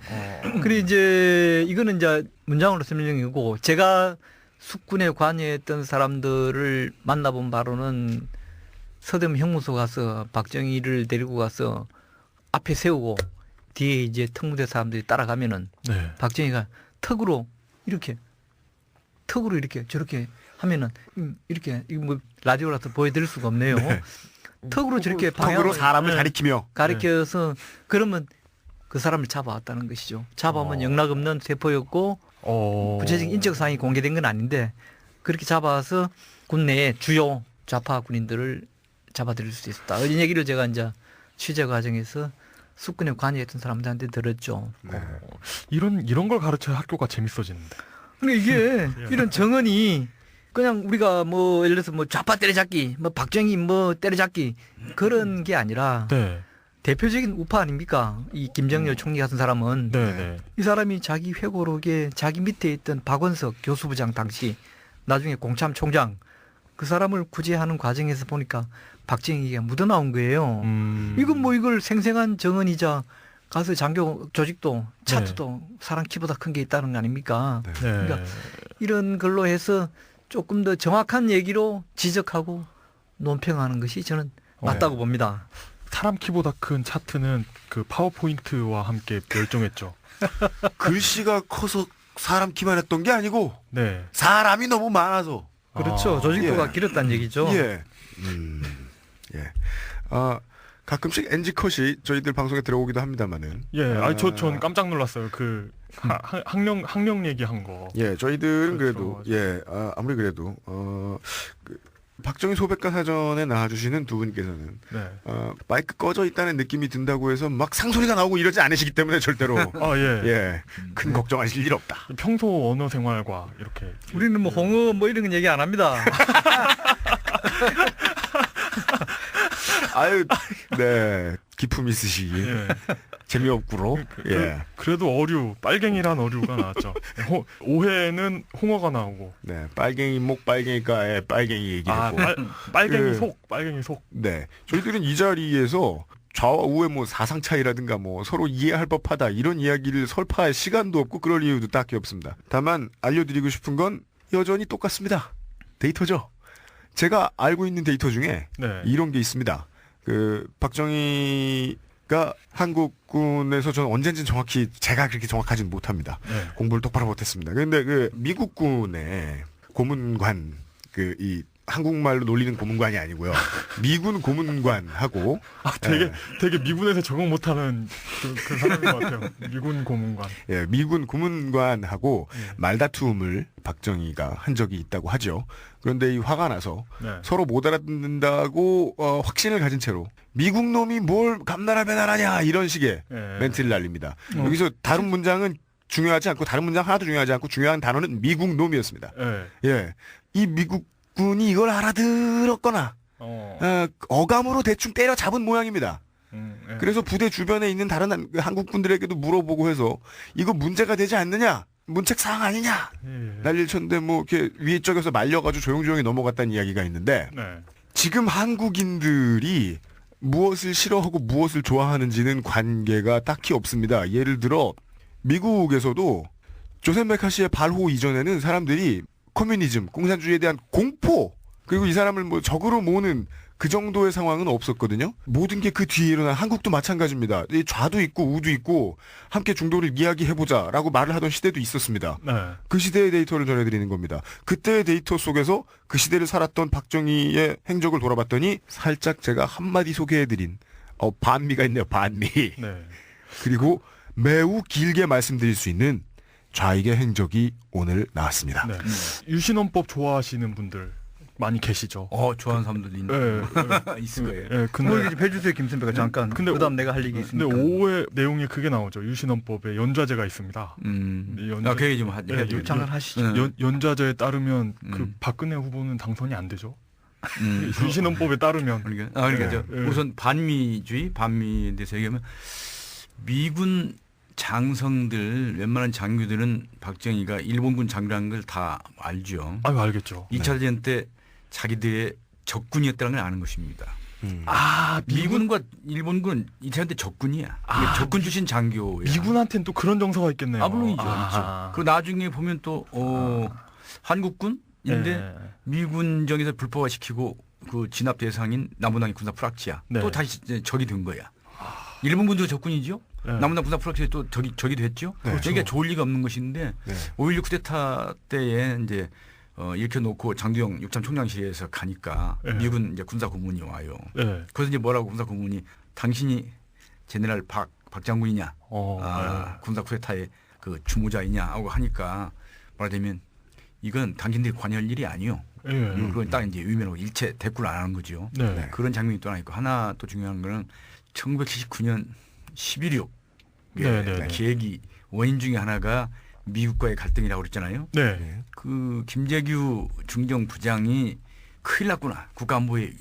그리고 이제 이거는 이제 문장으로 설명이고 제가 숙군에 관여했던 사람들을 만나본 바로는 서대문 형무소 가서 박정희를 데리고 가서 앞에 세우고 뒤에 이제 특무대 사람들이 따라가면은 네. 박정희가 턱으로 이렇게 저렇게 하면은 이렇게 이거 뭐 라디오라서 보여드릴 수가 없네요. 네. 턱으로 저렇게 턱으로 방향을 사람을 가리키며 가리켜서 그러면 그 사람을 잡아왔다는 것이죠. 잡아오면 영락 없는 세포였고 구체적인 인적 사항이 공개된 건 아닌데 그렇게 잡아서 군내에 주요 좌파 군인들을 잡아들일 수 있었다. 이런 얘기를 제가 이제 취재 과정에서 숙군에 관여했던 사람들한테 들었죠. 이런 걸 가르쳐야 학교가 재밌어지는데. 근데 이게 이런 정언이 그냥 우리가 뭐 예를 들어서 뭐 좌파 때려잡기, 뭐 박정희 뭐 때려잡기 그런 게 아니라 네. 대표적인 우파 아닙니까? 이 김정열 총리 같은 사람은 네. 이 사람이 자기 회고록에 자기 밑에 있던 박원석 교수부장 당시 나중에 공참총장 그 사람을 구제하는 과정에서 보니까 박정희가 묻어나온 거예요. 이건 뭐 이걸 생생한 정언이자 가서 장교 조직도 차트도 사람 키보다 큰 게 있다는 거 아닙니까? 네. 그러니까 이런 걸로 해서 조금 더 정확한 얘기로 지적하고 논평하는 것이 저는 맞다고 봅니다. 사람 키보다 큰 차트는 그 파워포인트와 함께 멸종했죠. 글씨가 커서 사람 키만 했던 게 아니고 네. 사람이 너무 많아서. 그렇죠. 아, 조직도가 예. 길었다는 얘기죠. 예. 예. 가끔씩 NG 컷이 저희들 방송에 들어오기도 합니다만은. 예, 전 깜짝 놀랐어요. 그 학령 얘기한 거. 예, 저희들은 그렇죠. 그래도 예, 아무리 그래도 그 박정희 소백과 사전에 나와주시는 두 분께서는 네. 마이크 꺼져 있다는 느낌이 든다고 해서 막 상소리가 나오고 이러지 않으시기 때문에 절대로 아, 예. 예, 큰 걱정하실 일 없다. 평소 언어 생활과 이렇게 우리는 뭐 홍어 뭐 이런 건 얘기 안 합니다. 아유, 네, 기품 있으시기 예. 재미없구로. 예, 그래도 어류, 빨갱이란 어류가 나왔죠. 오해는 홍어가 나오고. 네, 빨갱이 목 빨갱이가에 빨갱이 얘기했고. 빨갱이 그- 속, 빨갱이 속. 네, 저희들은 이 자리에서 좌와 우의 뭐 사상 차이라든가 뭐 서로 이해할 법하다 이런 이야기를 설파할 시간도 없고 그럴 이유도 딱히 없습니다. 다만 알려드리고 싶은 건 여전히 똑같습니다. 데이터죠. 제가 알고 있는 데이터 중에 네. 이런 게 있습니다. 그 박정희가 한국군에서 저는 언젠지 정확히 제가 그렇게 정확하지는 못합니다. 네. 공부를 똑바로 못했습니다. 그런데 그 미국군의 고문관 그 이 한국말로 놀리는 고문관이 아니고요. 미군 고문관하고 되게 미군에서 적응 못하는 그 사람인 것 같아요. 미군 고문관. 예, 미군 고문관하고 예. 말다툼을 박정희가 한 적이 있다고 하죠. 그런데 이 화가 나서 네. 서로 못 알아듣는다고 확신을 가진 채로 미국 놈이 뭘 감나라 배나라냐 이런 식의 예. 멘트를 날립니다. 여기서 다른 문장은 중요하지 않고 다른 문장 하나도 중요하지 않고 중요한 단어는 미국 놈이었습니다. 예. 예, 이 미국군이 이걸 알아들었거나 어감으로 대충 때려잡은 모양입니다. 예. 그래서 부대 주변에 있는 다른 한국군들에게도 물어보고 해서 이거 문제가 되지 않느냐? 문책 사항 아니냐? 예. 난리를 쳤는데 뭐 이렇게 위쪽에서 말려가지고 조용조용히 넘어갔다는 이야기가 있는데 네. 지금 한국인들이 무엇을 싫어하고 무엇을 좋아하는지는 관계가 딱히 없습니다. 예를 들어 미국에서도 조셉 메카시의 발호 이전에는 사람들이 커뮤니즘, 공산주의에 대한 공포 그리고 이 사람을 뭐 적으로 모으는 그 정도의 상황은 없었거든요. 모든 게 그 뒤에 일어난 한국도 마찬가지입니다. 이 좌도 있고 우도 있고 함께 중도를 이야기해보자라고 말을 하던 시대도 있었습니다. 네. 그 시대의 데이터를 전해드리는 겁니다. 그때의 데이터 속에서 그 시대를 살았던 박정희의 행적을 돌아봤더니 살짝 제가 한마디 소개해드린 반미가 있네요. 반미. 네. 그리고 매우 길게 말씀드릴 수 있는 좌익의 행적이 오늘 나왔습니다. 네. 유신헌법 좋아하시는 분들 많이 계시죠. 좋아하는 사람들도 예. 있을 거예요. 예. 뭐 근데 얘기 해주세요, 김선배가 잠깐. 근데 그다음 내가 할 얘기 근데 있으니까. 5회 내용에 그게 나오죠. 유신헌법에 연좌제가 있습니다. 그 얘기 좀 해야 예, 되겠죠. 장을 하시죠. 연좌제에 따르면 그 음. 박근혜 후보는 당선이 안 되죠. 유신헌법에 따르면. 그러니까 예. 우선 반미주의, 반미에 대해서 얘기하면 미군 장성들 웬만한 장교들은 박정희가 일본군 장교라는 걸 다 알죠. 아유 알겠죠. 2차 대전 때 자기들의 적군이었다는 걸 아는 것입니다. 아 미군과 일본군은 2차 대전 때 적군이야. 적군 출신 장교야. 미군한테는 또 그런 정서가 있겠네요. 물론이죠. 아. 그리고 나중에 보면 또 한국군인데 예. 미군정에서 불법화시키고 그 진압 대상인 남부당의 군사 프락치야. 네. 또 다시 이제 적이 된 거야. 일본군도 적군이죠. 네. 남부당 군사 프락치에 또 적이 됐죠. 그렇죠. 그러니까 좋을 리가 없는 것인데 네. 5.16 쿠데타 때에 이제 이렇게 놓고 장두영 육참 총장실에서 가니까 네. 미군 이제 군사 고문이 와요. 네. 그래서 이제 뭐라고 군사 고문이 당신이 제네랄 박 장군이냐, 군사 쿠데타의 그 주모자이냐 하고 하니까 말하자면 이건 당신들이 관여할 일이 아니요. 예. 그건 딱 이제 위면하고 일체 대꾸를 안 하는 거죠. 네. 그런 장면이 또 하나 있고 하나 또 중요한 거는 1979년 11.6 네. 계획이 원인 중에 하나가 미국과의 갈등이라고 그랬잖아요. 네. 그 김재규 중정부장이 큰일 났구나. 국가안보에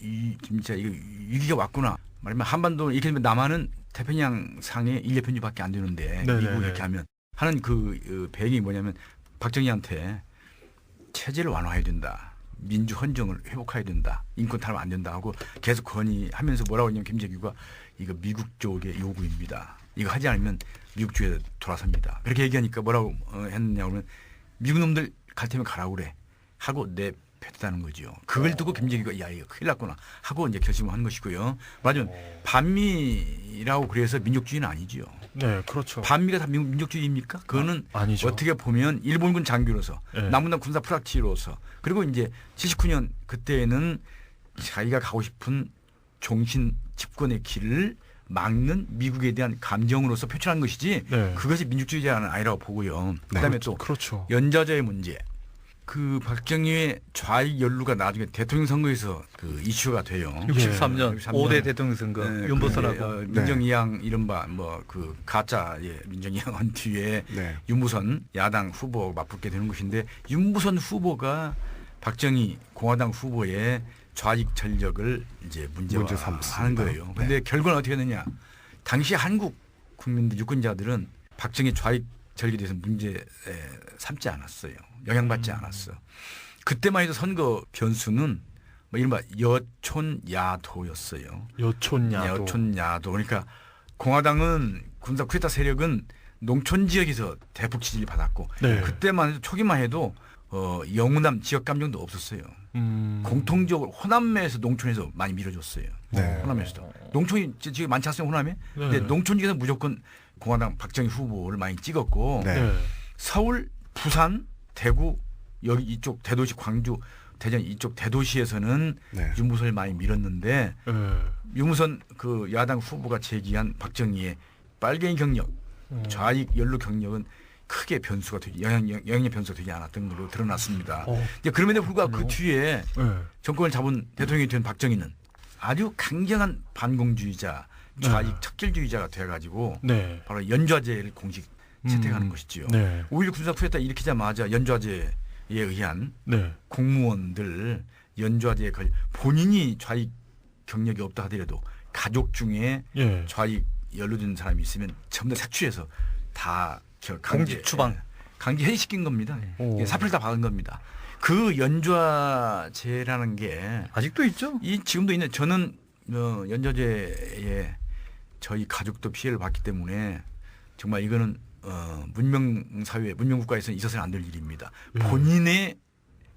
진짜 이거 위기가 왔구나. 말하면 한반도 이렇게 되면 남한은 태평양 상에 인력 편주밖에 안 되는데 네네네. 미국 이렇게 하면 하는 그 배경이 뭐냐면 박정희한테 체제를 완화해야 된다. 민주 헌정을 회복해야 된다. 인권 탄압 안 된다 하고 계속 건의하면서 뭐라고 했냐면 김재규가 이거 미국 쪽의 요구입니다. 이거 하지 않으면 미국 쪽에 돌아섭니다. 그렇게 얘기하니까 뭐라고 했느냐 그러면 미국 놈들 갈 테면 가라고 그래 하고 내뱉었다는 거죠. 그걸 두고 김정희가 야 이거 큰일 났구나 하고 이제 결심을 한 것이고요. 말하자면 반미라고 그래서 민족주의는 아니죠. 네, 그렇죠. 반미가 다 민족주의입니까? 그거는 아니죠. 어떻게 보면 일본군 장교로서 네. 남분당 군사 프락치로서 그리고 이제 79년 그때는 자기가 가고 싶은 종신 집권의 길을 막는 미국에 대한 감정으로서 표출한 것이지 네. 그것이 민족주의자는 아니라고 보고요. 그다음에 또 그렇죠. 연좌제의 문제. 그 박정희의 좌익 연루가 나중에 대통령 선거에서 그 이슈가 돼요. 63년 63년. 5대 대통령 선거 네, 윤보선하고 그게, 민정이양 이른바 뭐 그 가짜의 민정이양한 뒤에 네. 윤무선 야당 후보 맞붙게 되는 것인데 윤무선 후보가 박정희 공화당 후보의 좌익 전력을 이제 문제 문제화하는 삼습니다. 거예요. 근데 결과는 어떻게 되느냐? 당시 한국 국민들 유권자들은 박정희 좌익 전력에 대해서 문제 삼지 않았어요. 영향받지 않았어. 그때만 해도 선거 변수는 뭐 이른바 여촌야도였어요. 여촌야도. 여촌야도. 그러니까 공화당은 군사 쿠데타 세력은 농촌 지역에서 대폭 지지를 받았고 네. 그때만 해도 초기만 해도 영우남 지역 감정도 없었어요. 공통적으로 호남에서 농촌에서 많이 밀어줬어요. 네. 호남에서도. 농촌이 지금 많지 않습니까 호남에? 근데 농촌 지역에서 무조건 공화당 박정희 후보를 많이 찍었고 네. 네. 서울, 부산, 대구 여기 이쪽 대도시 광주, 대전 이쪽 대도시에서는 네. 윤무선을 많이 밀었는데 네. 윤무선 그 야당 후보가 제기한 박정희의 빨갱이 경력, 좌익 연루 경력은 크게 변수가 되지 영향의 변수가 되지 않았던 걸로 드러났습니다. 이제 그럼에도 불구하고 그 뒤에 네. 정권을 잡은 대통령이 된 박정희는 아주 강경한 반공주의자, 좌익 척결주의자가 돼가지고 네. 바로 연좌제를 공식 채택하는 것이지요. 네. 5.16 군사 쿠데타 일으키자마자 연좌제에 의한 네. 공무원들 연좌제에 걸 본인이 좌익 경력이 없다 하더라도 가족 중에 예. 좌익 연루된 사람이 있으면 전부 다 색출해서 다 강제 공직 추방. 강제 해직시킨 겁니다. 오. 사표를 다 박은 겁니다. 그 연좌제라는 게 아직도 있죠. 이 지금도 있는 저는 연좌제에 저희 가족도 피해를 봤기 때문에 정말 이거는 문명 사회, 문명 국가에서는 있어서는 안 될 일입니다. 본인의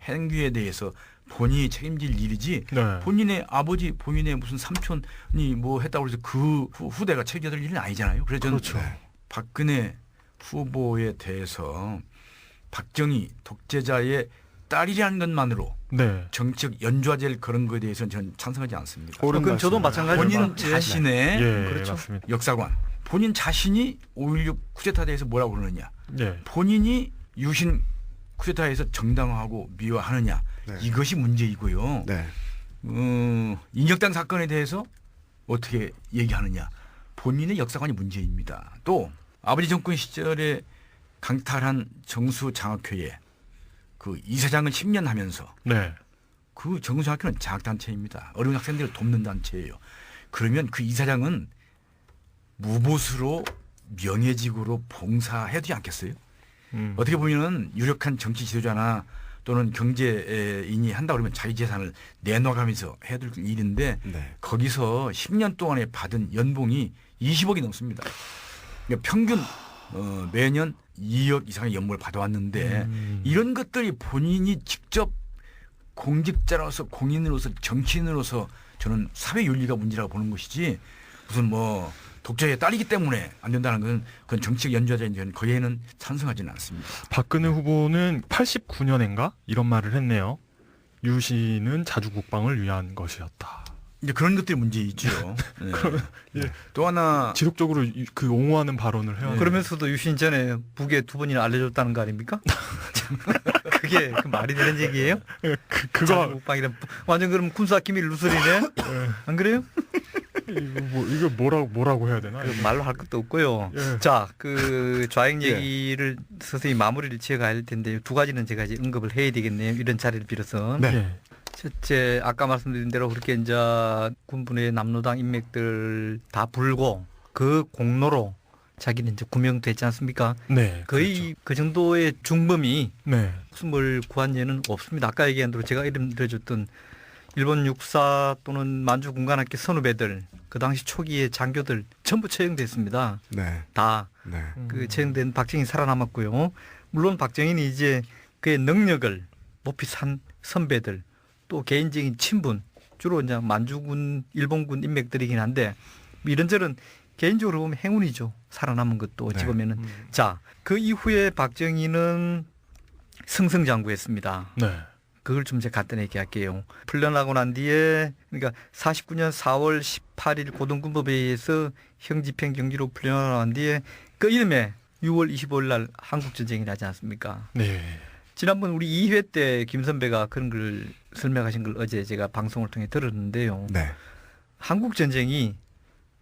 행위에 대해서 본인이 책임질 일이지 네. 본인의 아버지, 본인의 무슨 삼촌이 뭐 했다고 해서 그 후대가 책임져야 될 일은 아니잖아요. 그래서 저는 그렇죠. 박근혜 후보에 대해서 박정희 독재자의 딸이라는 것만으로 네. 정치적 연좌제를 그런 거에 대해서는 저는 찬성하지 않습니다. 옳은 그건 저도 말씀입니다. 마찬가지로 본인 자신의 예, 그렇죠. 맞습니다. 역사관, 본인 자신이 5.16 쿠데타에 대해서 뭐라고 그러느냐, 네. 본인이 유신 쿠데타에서 정당화하고 미화하느냐, 네. 이것이 문제이고요. 네. 인혁당 사건에 대해서 어떻게 얘기하느냐, 본인의 역사관이 문제입니다. 또 아버지 정권 시절에 강탈한 정수장학회에 그 이사장을 10년 하면서 네. 그 정수장학회는 장학단체입니다. 어려운 학생들을 돕는 단체예요. 그러면 그 이사장은 무보수로 명예직으로 봉사해야 되지 않겠어요? 어떻게 보면은 유력한 정치 지도자나 또는 경제인이 한다 그러면 자기 재산을 내놔가면서 해야 될 일인데 네. 거기서 10년 동안에 받은 연봉이 20억이 넘습니다. 그러니까 평균 매년 2억 이상의 연봉을 받아왔는데 이런 것들이 본인이 직접 공직자로서 공인으로서 정치인으로서 저는 사회 윤리가 문제라고 보는 것이지 무슨 뭐 독재의 딸이기 때문에 안 된다는 것은 그건 정치적 연좌제인 저는 거기에는 찬성하지는 않습니다. 박근혜 후보는 89년인가 이런 말을 했네요. 유신은 자주국방을 위한 것이었다. 이제 그런 것들이 문제이죠. 네. 예. 또 하나 지속적으로 그 옹호하는 발언을 해요. 그러면서도 유신 전에 북에 2번이나 알려줬다는 거 아닙니까? 그게 그 말이 되는 얘기예요? 그거 국방이란 완전 그럼 군사 기밀 누설이네. 안 그래요? 이거 뭐라고 해야 되나? 말로 할 것도 없고요. 예. 자, 그 좌익 얘기를 서서히 마무리를 지어가야 할 텐데 두 가지는 제가 이제 언급을 해야 되겠네요. 이런 자리를 빌어서. 네. 예. 첫째, 아까 말씀드린 대로 그렇게 이제 군부의 남로당 인맥들 다 불고 그 공로로 자기는 이제 구명됐지 않습니까? 네. 거의 그렇죠. 그 정도의 중범이 네. 목숨을 구한 예는 없습니다. 아까 얘기한 대로 제가 이름 들어줬던 일본 육사 또는 만주 군관학교 선후배들 그 당시 초기의 장교들 전부 처형됐습니다. 네. 다 네. 그 처형된 박정희 살아남았고요. 물론 박정희는 이제 그의 능력을 높이 산 선배들 또 개인적인 친분 주로 이제 만주군 일본군 인맥들이긴 한데 이런저런 개인적으로 보면 행운이죠. 살아남은 것도 어찌 보면은. 자, 그 이후에 박정희는 승승장구했습니다. 네. 그걸 좀 제가 간단히 얘기할게요. 풀려나고 난 뒤에 그러니까 49년 4월 18일 고등군법에 의해서 형집행 경기로 풀려나고 뒤에 그 이듬해 6월 25일 날 한국전쟁이 나지 않습니까? 네. 지난번 우리 2회 때 김 선배가 그런 걸 설명하신 걸 어제 제가 방송을 통해 들었는데요. 네. 한국전쟁이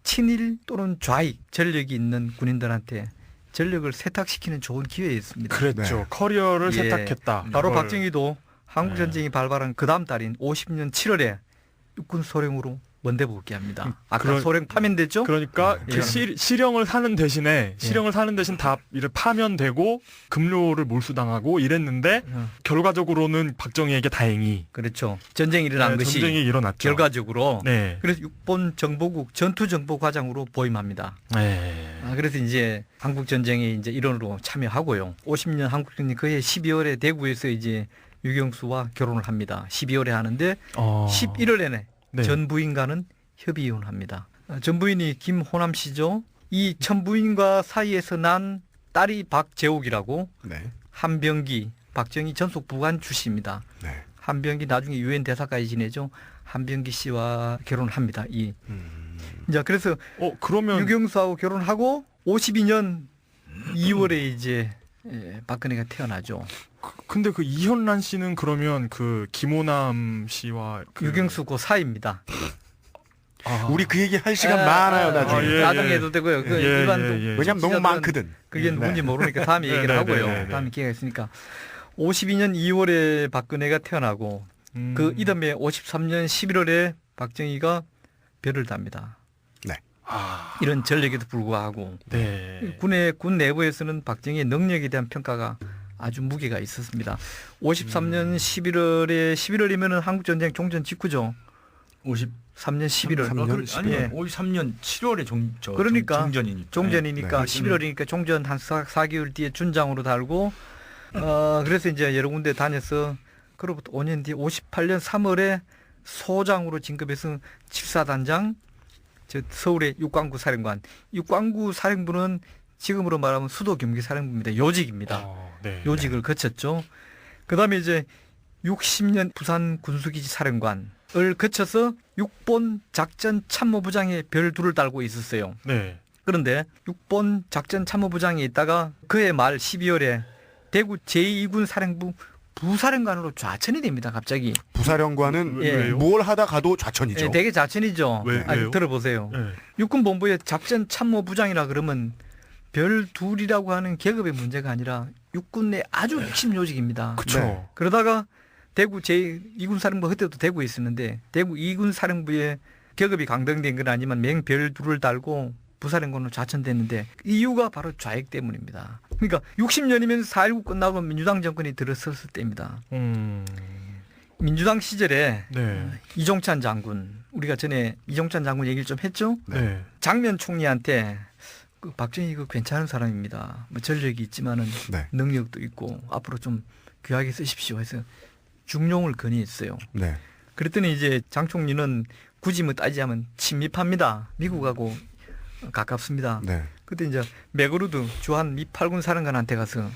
친일 또는 좌익 전력이 있는 군인들한테 전력을 세탁시키는 좋은 기회였습니다. 그랬죠. 네. 커리어를 예. 세탁했다. 바로 이걸. 박정희도 한국전쟁이 발발한 그 다음 달인 50년 7월에 육군 소령으로 먼데 복귀합니다. 아까 그런- 소령 파면됐죠? 그러니까 예. 그 실형을 사는 대신에 실형을 사는 대신 다 이를 파면되고 급료를 몰수당하고 이랬는데 결과적으로는 박정희에게 다행히 그렇죠. 전쟁이 일어난 네, 것이 전쟁이 일어났죠. 결과적으로 네. 그래서 육본 정보국 전투정보과장으로 보임합니다. 네. 그래서 이제 한국전쟁의 이제 일원으로 참여하고요. 50년 한국전쟁 그해 12월에 대구에서 이제 유경수와 결혼을 합니다. 12월에 하는데 11월에는 네. 전 부인과는 협의 이혼을 합니다. 전 부인이 김호남 씨죠. 이 전 부인과 사이에서 난 딸이 박재옥이라고 네. 한병기 박정희 전속 부관 출신입니다. 네. 한병기 나중에 유엔 대사까지 지내죠. 한병기 씨와 결혼을 합니다. 자, 그래서 그러면 유경수하고 결혼하고 52년 2월에 이제 박근혜가 태어나죠. 근데 그 이현란 씨는 그러면 그 김호남 씨와 유경수 그 사이입니다. 우리 그 얘기 할 시간 많아요, 나중에. 예, 나중에 예. 해도 되고요. 그 예, 일반 예, 예. 왜냐면 너무 청취자들은 많거든. 그게 누군지 모르니까 다음에 얘기를 네, 네, 하고요. 네, 네, 네. 다음에 기회가 있으니까. 52년 2월에 박근혜가 태어나고 그 이듬해 53년 11월에 박정희가 별을 답니다. 네. 이런 전력에도 불구하고 네. 군 내부에서는 박정희의 능력에 대한 평가가 아주 무게가 있었습니다. 53년 11월이면은 한국전쟁 종전 직후죠. 53년 11월. 3년 아니 예. 53년 7월에 그러니까 종전이니까. 종전이니까 네. 11월이니까 종전 한 4개월 뒤에 준장으로 달고 그래서 이제 여러 군데 다녀서 그로부터 5년 뒤에 58년 3월에 소장으로 진급해서 7사단장 서울의 육관구 사령관. 육관구 사령부는 지금으로 말하면 수도 경기 사령부입니다. 요직입니다. 네. 요직을 거쳤죠. 그다음에 이제 60년 부산 군수기지 사령관을 거쳐서 육본 작전 참모부장에 별 둘을 달고 있었어요. 네. 그런데 육본 작전 참모부장에 있다가 그해 말 12월에 대구 제2군 사령부 부사령관으로 좌천이 됩니다. 갑자기. 부사령관은 예. 뭘 하다 가도 좌천이죠. 예, 되게 좌천이죠. 왜요? 들어보세요. 네. 육군본부의 작전 참모부장이라 그러면 별 둘이라고 하는 계급의 문제가 아니라 육군 내 아주 핵심 요직입니다. 그렇죠. 네. 그러다가 대구 제2군 사령부 그때도 대구에 있었는데 대구 2군 사령부의 계급이 강등된 건 아니지만 맹별 둘을 달고 부사령관으로 좌천됐는데 이유가 바로 좌익 때문입니다. 그러니까 60년이면 4.19 끝나고 민주당 정권이 들어섰을 때입니다. 민주당 시절에 네. 이종찬 장군, 우리가 전에 이종찬 장군 얘기를 좀 했죠. 네. 장면 총리한테 그 박정희 그 괜찮은 사람입니다. 뭐 전력이 있지만은 네. 능력도 있고 앞으로 좀 귀하게 쓰십시오 해서 중용을 건의했어요. 네. 그랬더니 이제 장 총리는 굳이 뭐 따지자면 친밀합니다. 미국하고 가깝습니다. 네. 그때 이제 맥그루드 주한 미 8군 사령관한테 가서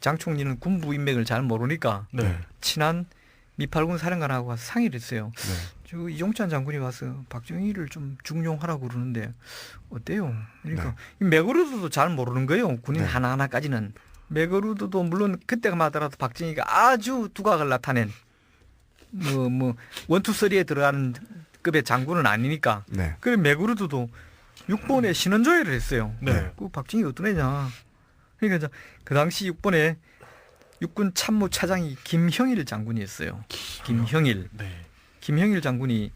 장 총리는 군부 인맥을 잘 모르니까 네. 친한 미 8군 사령관하고 와서 상의를 했어요. 네. 저 이종찬 장군이 와서 박정희를 좀 중용하라고 그러는데 어때요? 그러니까 이 맥그루드도 잘 모르는 거예요. 군인 네. 하나하나까지는. 맥그루드도 물론 그때가 마더라도 박정희가 아주 두각을 나타낸 뭐 원투쓰리에 들어가는 급의 장군은 아니니까. 네. 그래 맥그루드도 6번에 신원조회를 했어요. 네. 그 박정희 어떤 애냐. 그러니까 이제 그 당시 6번에 육군 참모 차장이 김형일 장군이었어요. 김형일. 네. 김형일 장군이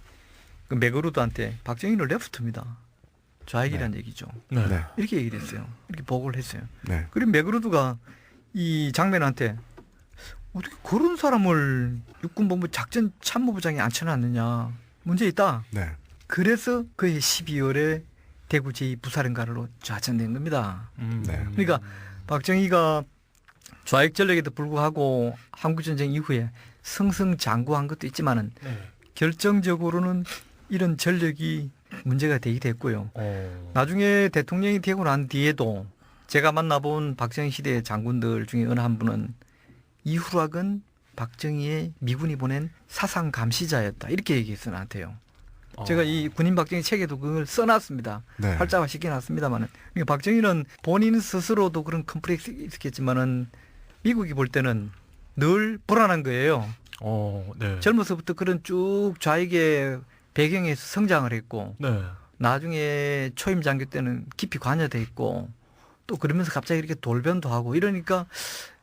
그 맥그루드한테 박정희를 레프트입니다. 좌익이라는 얘기죠. 네. 네. 이렇게 얘기를 했어요. 이렇게 보고를 했어요. 네. 그리고 맥그루드가 이 장면한테 어떻게 그런 사람을 육군본부 작전 참모부장에 앉혀놨느냐. 문제 있다. 네. 그래서 그해 12월에 대구 제2부사령관으로 좌천된 겁니다. 네. 그러니까 박정희가 좌익 전력에도 불구하고 한국전쟁 이후에 승승장구한 것도 있지만은 결정적으로는 이런 전력이 문제가 되기도 했고요. 나중에 대통령이 되고 난 뒤에도 제가 만나본 박정희 시대 장군들 중에 어느 한 분은 이후락은 박정희의 미군이 보낸 사상 감시자였다. 이렇게 얘기했어 나한테요. 제가 이 군인 박정희 책에도 그걸 써놨습니다. 네. 활자화 시켜놨습니다만은 그러니까 박정희는 본인 스스로도 그런 컴플렉스 있었겠지만은 미국이 볼 때는 늘 불안한 거예요. 네. 젊어서부터 그런 쭉 좌익의 배경에서 성장을 했고 네. 나중에 초임 장교 때는 깊이 관여돼 있고 또 그러면서 갑자기 이렇게 돌변도 하고 이러니까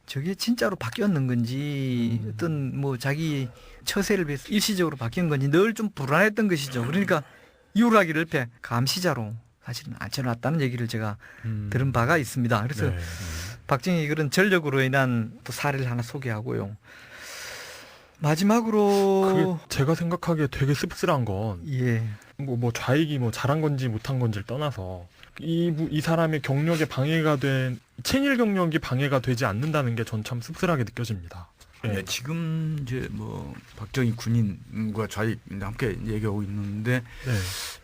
저게 진짜로 바뀌었는 건지 어떤 뭐 자기 처세를 위해서 일시적으로 바뀐 건지 늘 좀 불안했던 것이죠. 그러니까 이후라기를 옆에 감시자로 사실은 앉혀놨다는 얘기를 제가 들은 바가 있습니다. 그래서 네. 박정희 그런 전력으로 인한 또 사례를 하나 소개하고요. 마지막으로 그게 제가 생각하기에 되게 씁쓸한 건 예. 뭐 좌익이 뭐 잘한 건지 못한 건지를 떠나서 이 사람의 경력에 방해가 된 친일 경력이 방해가 되지 않는다는 게 전 참 씁쓸하게 느껴집니다. 네, 지금 이제 뭐 박정희 군인과 좌익 함께 얘기하고 있는데 네.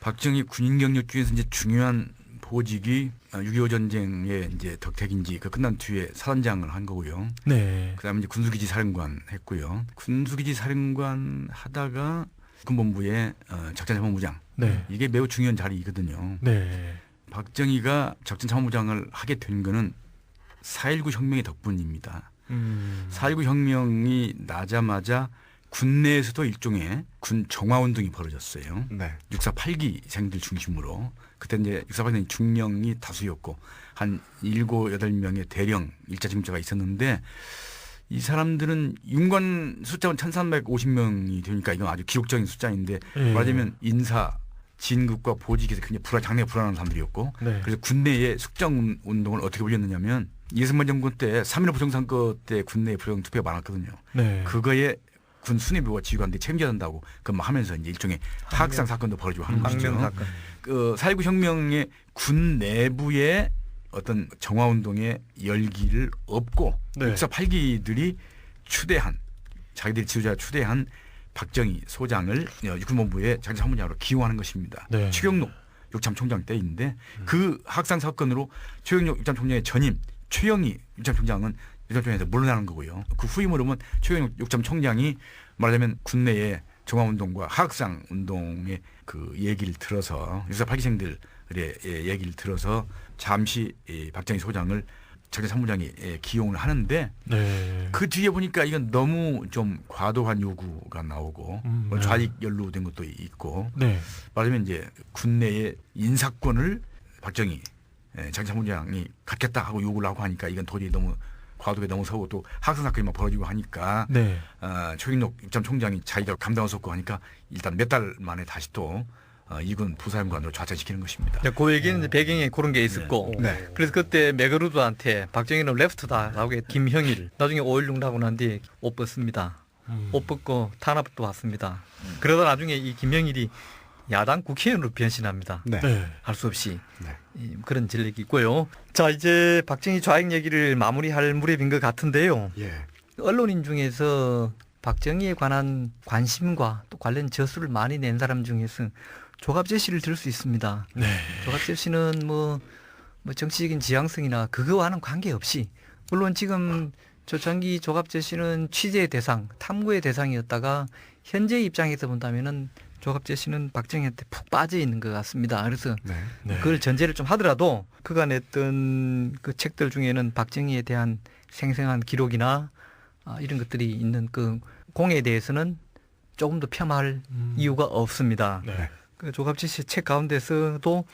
박정희 군인 경력 중에서 이제 중요한 보직이 6.25 전쟁의 이제 덕택인지 그 끝난 뒤에 사단장을 한 거고요. 네. 그다음에 이제 군수기지 사령관 했고요. 군수기지 사령관 하다가 군본부의 작전참모부장. 네. 이게 매우 중요한 자리이거든요. 네. 박정희가 작전참모부장을 하게 된 거는 4.19 혁명의 덕분입니다. 4.19 혁명이 나자마자 군내에서도 일종의 군 정화운동이 벌어졌어요. 네. 648기생들 중심으로. 그때 이제 648기생 중령이 다수였고 한 7, 8명의 대령 일자 징집자가 있었는데 이 사람들은 윤관 숫자는 1350명이 되니까 이건 아주 기록적인 숫자인데 말하자면 인사, 진급과 보직에서 굉장히 장래가 불안한 사람들이었고 네. 그래서 군내의 숙정 운동을 어떻게 벌였느냐면 이승만 정권 때 3.15 부정선거 때 군내에 부정 투표가 많았거든요. 네. 그거에 군 수뇌부가 지휘관들이 책임져야 한다고 그막 하면서 이제 일종의 파악상 사건도 벌어지고 하는 것이죠. 사건. 그 4.19 혁명의 군 내부의 어떤 정화운동의 열기를 업고 네. 648기들이 추대한 자기들이 지도자 추대한 박정희 소장을 육군본부의 작전참모장으로 기용하는 것입니다. 네. 최경록 육참총장 때인데 그 학상 사건으로 최경록 육참총장의 전임 최영희 육참총장은 육참총장에서 물러나는 거고요. 그 후임으로 보면 최경록 육참총장이 말하자면 군내의 정화운동과 하학상 운동의 그 얘기를 들어서 648기생들의 얘기를 들어서 잠시 박정희 소장을 작전참모장이 기용을 하는데 네. 그 뒤에 보니까 이건 너무 좀 과도한 요구가 나오고 네. 좌익 연루된 것도 있고 네. 말하자면 이제 군내의 인사권을 박정희 작전참모장이 갖겠다 하고 요구를 하고 하니까 이건 도저히 너무 과도에 넘어서고 또 학생 사건이 막 벌어지고 하니까 네. 최경록 육참총장이 자기가 감당할 수 없고 하니까 일단 몇 달 만에 다시 또 이군 부사령관으로 좌천시키는 것입니다. 네, 그 얘기는 배경에 그런 게 있었고 네. 그래서 그때 메가루드한테 박정희는 레프트다라고 김형일 나중에 5.16 나고 난 뒤에 옷 벗습니다. 옷 벗고 탄압도 왔습니다. 그러다 나중에 이 김형일이 야당 국회의원으로 변신합니다. 네. 네. 할 수 없이 네. 그런 전력이 있고요. 자 이제 박정희 좌익 얘기를 마무리할 무렵인 것 같은데요. 예. 언론인 중에서 박정희에 관한 관심과 또 관련 저수를 많이 낸 사람 중에서 조갑재 씨를 들 수 있습니다. 네. 조갑재 씨는 뭐 정치적인 지향성이나 그거와는 관계없이 물론 지금 조창기 조갑재 씨는 취재의 대상, 탐구의 대상이었다가 현재 입장에서 본다면은 조갑재 씨는 박정희한테 푹 빠져 있는 것 같습니다. 그래서 네. 네. 그걸 전제를 좀 하더라도 그가 냈던 그 책들 중에는 박정희에 대한 생생한 기록이나 이런 것들이 있는 그 공에 대해서는 조금 더 폄하할 이유가 없습니다. 네. 그 조갑재 씨 책 가운데서도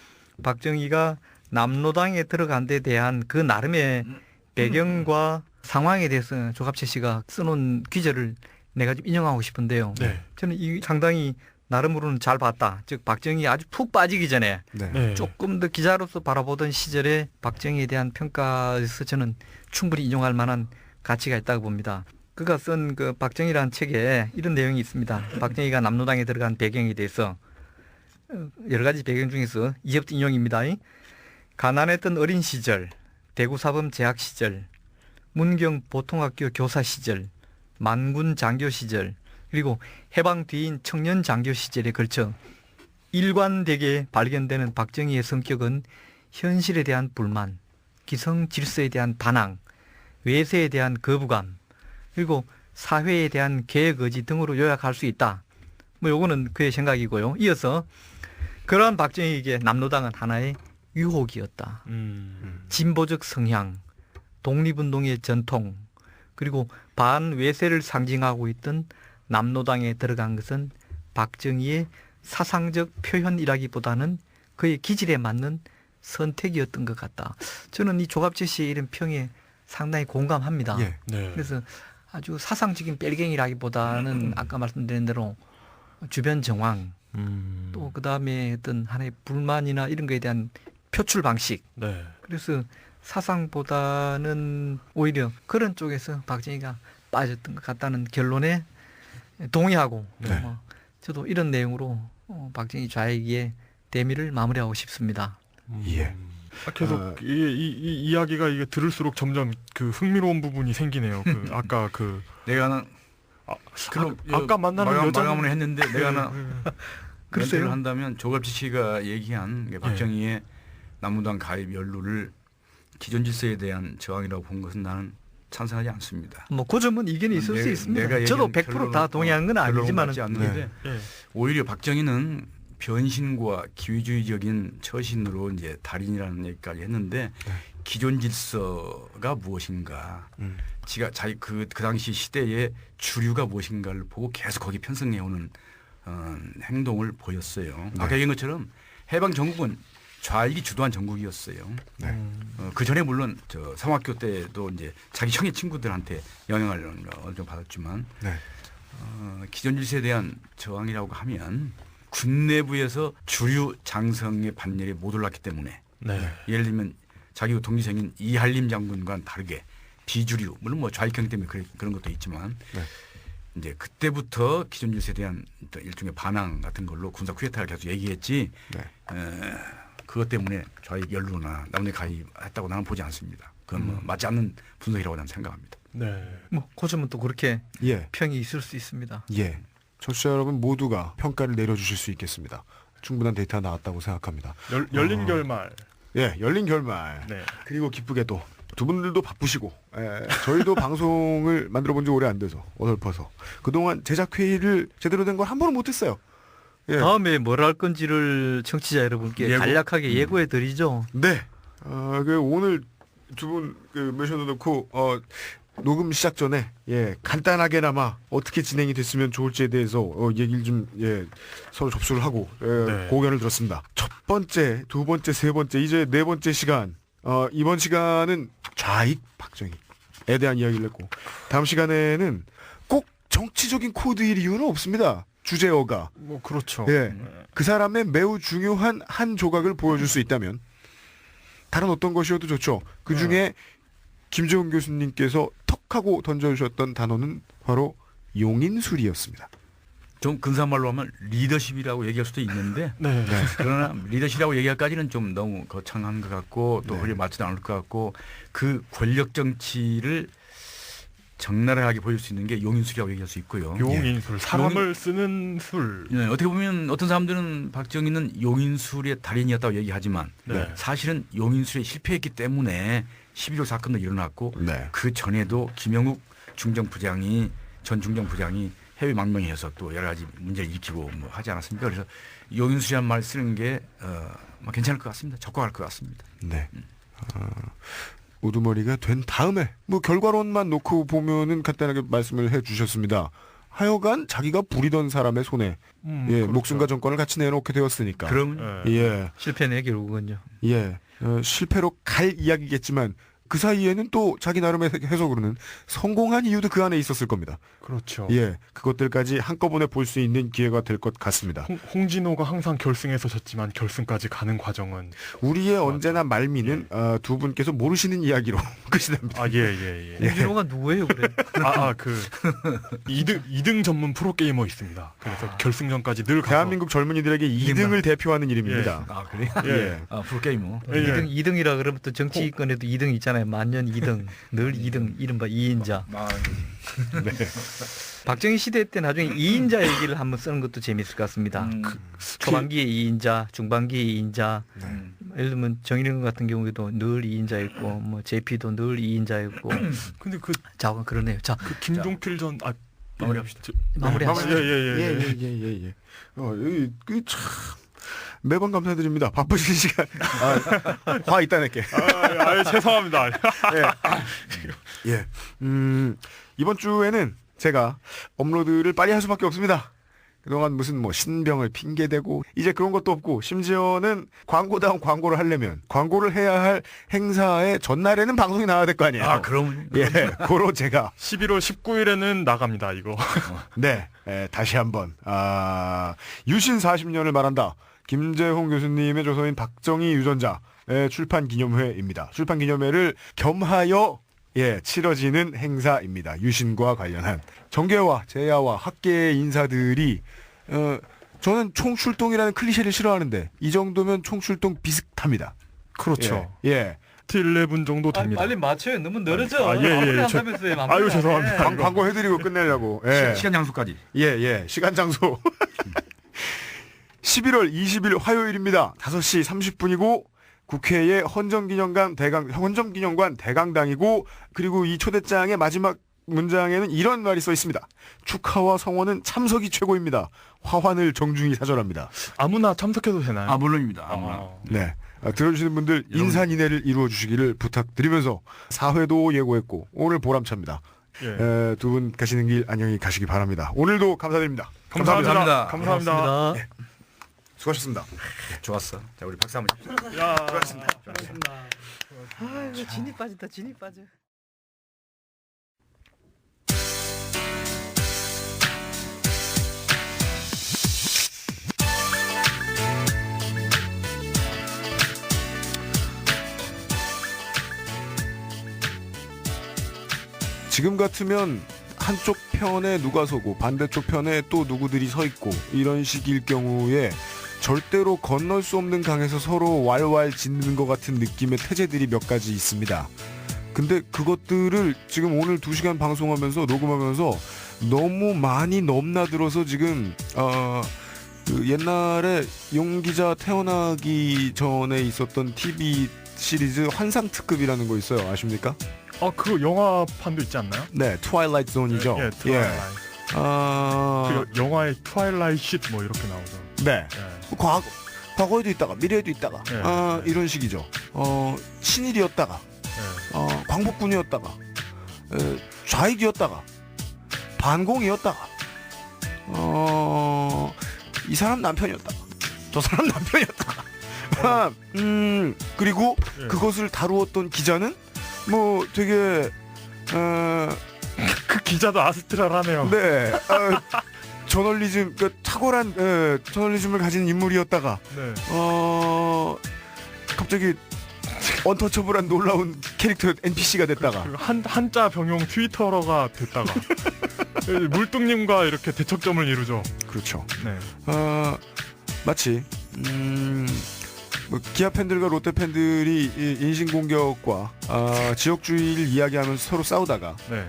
박정희가 남로당에 들어간 데 대한 그 나름의 배경과 상황에 대해서 조갑재 씨가 써놓은 기저를 내가 좀 인용하고 싶은데요. 네. 저는 이 상당히 나름으로는 잘 봤다. 즉 박정희 아주 푹 빠지기 전에 네. 네. 조금 더 기자로서 바라보던 시절에 박정희에 대한 평가에서 저는 충분히 인용할 만한 가치가 있다고 봅니다. 그가 쓴 그 박정희라는 책에 이런 내용이 있습니다. 박정희가 남로당에 들어간 배경에 대해서 여러 가지 배경 중에서 이제부터 인용입니다. 가난했던 어린 시절, 대구사범 재학 시절, 문경 보통학교 교사 시절, 만군 장교 시절, 그리고 해방 뒤인 청년 장교 시절에 걸쳐 일관되게 발견되는 박정희의 성격은 현실에 대한 불만, 기성 질서에 대한 반항, 외세에 대한 거부감, 그리고 사회에 대한 계획 의지 등으로 요약할 수 있다. 뭐 요거는 그의 생각이고요. 이어서 그러한 박정희에게 남로당은 하나의 유혹이었다. 진보적 성향, 독립운동의 전통, 그리고 반외세를 상징하고 있던 남로당에 들어간 것은 박정희의 사상적 표현이라기보다는 그의 기질에 맞는 선택이었던 것 같다. 저는 이 조갑재 씨의 이런 평에 상당히 공감합니다. 예. 네. 그래서 아주 사상적인 뺄갱이라기보다는 아까 말씀드린 대로 주변 정황, 또 그다음에 어떤 하나의 불만이나 이런 거에 대한 표출 방식. 네. 그래서 사상보다는 오히려 그런 쪽에서 박정희가 빠졌던 것 같다는 결론에 동의하고 네. 저도 이런 내용으로 박정희 좌익의 대미를 마무리하고 싶습니다. 예. 계속 이 이야기가 이게 들을수록 점점 그 흥미로운 부분이 생기네요. 그 아까 그 내가 하나 그럼 아까 만나는 마감을 했는데 내가 하나 글쎄요. 멘트를 한다면 조갑지 씨가 얘기한 박정희의 남무당 가입 연루를 기존 질서에 대한 저항이라고 본 것은 나는 찬성하지 않습니다. 뭐 그 점은 이견이 있을 수 있습니다. 저도 100%다 동의하는 건 아니지만은 않는데 예. 오히려 박정희는 변신과 기회주의적인 처신으로 이제 달인이라는 얘기까지 했는데 기존 질서가 무엇인가, 지가 자기 그 당시 시대의 주류가 무엇인가를 보고 계속 거기 편성해오는 행동을 보였어요. 아까 얘기한 것처럼 해방 전국은 좌익이 주도한 전국이었어요. 그 전에 물론 저 삼학교 때도 이제 자기 형의 친구들한테 영향을 어느 정도 받았지만 기존 질서에 대한 저항이라고 하면 군 내부에서 주류 장성의 반열에 못 올랐기 때문에 네. 예를 들면 자기 동기생인 이한림 장군과는 다르게 비주류, 물론 뭐 좌익형 때문에 그런 것도 있지만 이제 그때부터 기존 질서에 대한 일종의 반항 같은 걸로 군사 쿠데타를 계속 얘기했지 그것 때문에 좌익 연루나 남녀 가입했다고 나는 보지 않습니다. 그건 뭐 맞지 않는 분석이라고 나는 생각합니다. 네. 뭐 그 점은 또 그렇게 예. 평이 있을 수 있습니다. 예. 청취자 여러분 모두가 평가를 내려주실 수 있겠습니다. 충분한 데이터가 나왔다고 생각합니다. 열린 결말. 예, 열린 결말. 네. 그리고 기쁘게도 두 분들도 바쁘시고 저희도 방송을 만들어 본 지 오래 안 돼서 어설퍼서 그동안 제작 회의를 제대로 된 걸 한 번은 못했어요. 예. 다음에 뭘 할 건지를 청취자 여러분께 간략하게 예고해 드리죠. 네. 오늘 두 분 모셔 놓고 녹음 시작 전에 간단하게나마 어떻게 진행이 됐으면 좋을지에 대해서 얘기를 좀 서로 접수를 하고 네. 고견을 들었습니다. 첫 번째, 두 번째, 세 번째, 이제 네 번째 시간 이번 시간은 좌익 박정희에 대한 이야기를 했고 다음 시간에는 꼭 정치적인 코드일 이유는 없습니다. 주제어가 뭐 그렇죠. 그 사람의 매우 중요한 한 조각을 보여줄 수 있다면 다른 어떤 것이어도 좋죠. 그 중에 김재훈 교수님께서 턱하고 던져주셨던 단어는 바로 용인술이었습니다. 좀 근사한 말로 하면 리더십이라고 얘기할 수도 있는데 네. 그러나 리더십이라고 얘기할까지는 좀 너무 거창한 것 같고 또 허리에 맞지도 않을 것 같고 그 권력 정치를 적나라하게 보일 수 있는 게 용인술이라고 얘기할 수 있고요. 용인술, 사람을 쓰는 술. 네, 어떻게 보면 어떤 사람들은 박정희는 용인술의 달인이었다고 얘기하지만 네. 사실은 용인술에 실패했기 때문에 11.5 사건도 일어났고 네. 그 전에도 김영욱 중정부장이 전 중정부장이 해외 망명해서 또 여러 가지 문제를 일으키고 뭐 하지 않았습니까? 그래서 용인술이라는 말 쓰는 게 괜찮을 것 같습니다. 적합할 것 같습니다. 네. 우두머리가 된 다음에 뭐 결과론만 놓고 보면은 간단하게 말씀을 해주셨습니다. 하여간 자기가 부리던 사람의 손에 그렇죠. 목숨과 정권을 같이 내놓게 되었으니까. 그럼 실패네 결국은요. 실패로 갈 이야기겠지만 그 사이에는 또 자기 나름의 해석으로는 성공한 이유도 그 안에 있었을 겁니다. 그렇죠. 그것들까지 한꺼번에 볼 수 있는 기회가 될 것 같습니다. 홍진호가 항상 결승에서 졌지만 결승까지 가는 과정은 우리의 언제나 말미는 두 분께서 모르시는 이야기로 끝이 납니다. 아, 예. 홍진호가 누구예요, 그래? 그 2등 전문 프로게이머 있습니다. 그래서 결승전까지 늘 가서 대한민국 젊은이들에게 2등을 대표하는 이름입니다. 아 그래요? 예. 아 프로게이머. 예. 2등이라 그러면 또 정치권에도 2등 있잖아요. 만년 2등, 늘 2등, 이른바 2인자. 네. 박정희 시대 때 나중에 2인자 얘기를 한번 쓰는 것도 재밌을 것 같습니다. 초반기에 2인자, 중반기에 2인자. 예를 들면 정일영 같은 경우에도 늘 2인자였고, 뭐 JP도 늘 2인자였고. 근데 그 자, 그러네요. 자, 김종필 전 마무리합시다. 마무리하시죠. 예. 참 매번 감사드립니다. 바쁘신 시간. 화 이따 낼게. 죄송합니다. 예. 이번 주에는 제가 업로드를 빨리 할 수밖에 없습니다. 그동안 무슨 뭐 신병을 핑계대고 이제 그런 것도 없고 심지어는 광고다운 광고를 하려면 광고를 해야 할 행사의 전날에는 방송이 나와야 될 거 아니에요. 아 그럼 예, 고로 제가 11월 19일에는 나갑니다. 이거. 네, 다시 한번 유신 40년을 말한다. 김재홍 교수님의 조서인 박정희 유전자의 출판 기념회입니다. 출판 기념회를 겸하여 치러지는 행사입니다. 유신과 관련한 정계와 제야와 학계의 인사들이 저는 총출동이라는 클리셰를 싫어하는데 이 정도면 총출동 비슷합니다. 그렇죠. 예. 11 정도 됩니다. 빨리 맞춰요. 너무 늘어져. 예. 아유, 죄송합니다. 광고 해드리고 끝내려고. 예. 시간 장소까지. 예. 시간 장소. 11월 20일 화요일입니다. 5시 30분이고 국회의 헌정기념관 대강당이고 그리고 이 초대장의 마지막 문장에는 이런 말이 써 있습니다. 축하와 성원은 참석이 최고입니다. 화환을 정중히 사절합니다. 아무나 참석해도 되나요? 물론입니다. 아무나. 네. 들어주시는 분들 인산인해를 이루어 주시기를 부탁드리면서 4회도 예고했고 오늘 보람차입니다. 예. 두 분 가시는 길 안녕히 가시기 바랍니다. 오늘도 감사드립니다. 감사합니다. 고맙습니다. 수고하셨습니다. 좋았어. 자 우리 박수 한번 칩시다. 야. 수고하셨습니다. 아이고, 진이 빠진다. 진이 빠져. 지금 같으면 한쪽 편에 누가 서고 반대쪽 편에 또 누구들이 서 있고 이런 식일 경우에 절대로 건널 수 없는 강에서 서로 왈왈 짓는 것 같은 느낌의 태제들이 몇 가지 있습니다. 근데 그것들을 지금 오늘 2시간 방송하면서 녹음하면서 너무 많이 넘나들어서 지금 그 옛날에 용 기자 태어나기 전에 있었던 TV 시리즈 환상 특급이라는 거 있어요. 아십니까? 그 영화판도 있지 않나요? 네, 트와일라이트 존이죠. 예, 트와일라이트. 그 영화의 트와일라이트 쉿 뭐 이렇게 나오죠. 네. 예. 과거에도 있다가 미래에도 있다가 이런 식이죠. 신일이었다가 광복군이었다가 좌익이었다가 반공이었다가 이 사람 남편이었다가 저 사람 남편이었다가 그리고 그것을 다루었던 기자는 뭐 되게 그 기자도 아스트랄하네요. 네 저널리즘 탁월한 저널리즘을 가진 인물이었다가 네. 갑자기 언터처블한 놀라운 캐릭터 NPC가 됐다가 한자 병용 트위터러가 됐다가 물뚱님과 이렇게 대척점을 이루죠. 그렇죠. 네. 마치 뭐 기아 팬들과 롯데 팬들이 인신공격과 지역주의를 이야기하면서 서로 싸우다가 네.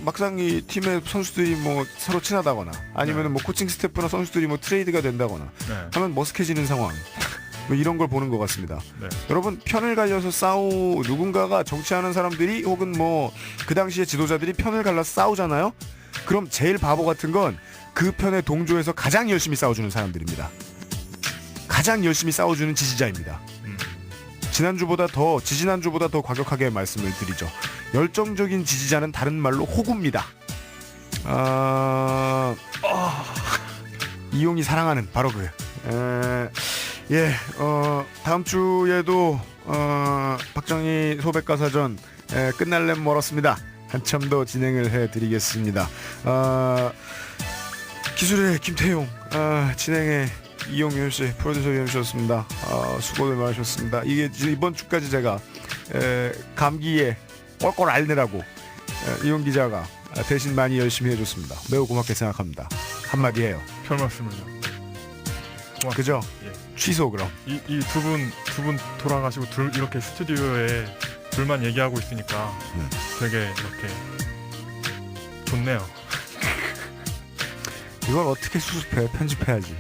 막상 이 팀의 선수들이 뭐 서로 친하다거나 아니면 뭐 코칭 스태프나 선수들이 뭐 트레이드가 된다거나 하면 머쓱해지는 상황 뭐 이런 걸 보는 것 같습니다. 네. 여러분 편을 갈려서 누군가가 정치하는 사람들이 혹은 뭐 그 당시에 지도자들이 편을 갈라서 싸우잖아요. 그럼 제일 바보 같은 건 그 편에 동조해서 가장 열심히 싸워주는 사람들입니다. 가장 열심히 싸워주는 지지자입니다. 지지난주보다 더 과격하게 말씀을 드리죠. 열정적인 지지자는 다른 말로 호구입니다. 이용이 사랑하는 바로 그. 다음 주에도 박정희 소백과사전 끝날렘 멀었습니다. 한참 더 진행을 해드리겠습니다. 기술의 김태용, 진행의 이용윤 씨, 프로듀서 유엠 씨였습니다. 수고들 많으셨습니다. 이게 이번 주까지 제가 감기에 꼴꼴 앓느라고 이용 기자가 대신 많이 열심히 해줬습니다. 매우 고맙게 생각합니다. 한마디 해요. 별 말씀을요. 고맙습니다. 그죠? 예. 취소 그럼. 이 두 분 돌아가시고 이렇게 스튜디오에 둘만 얘기하고 있으니까 되게 이렇게 좋네요. 이걸 어떻게 수습해? 편집해야지.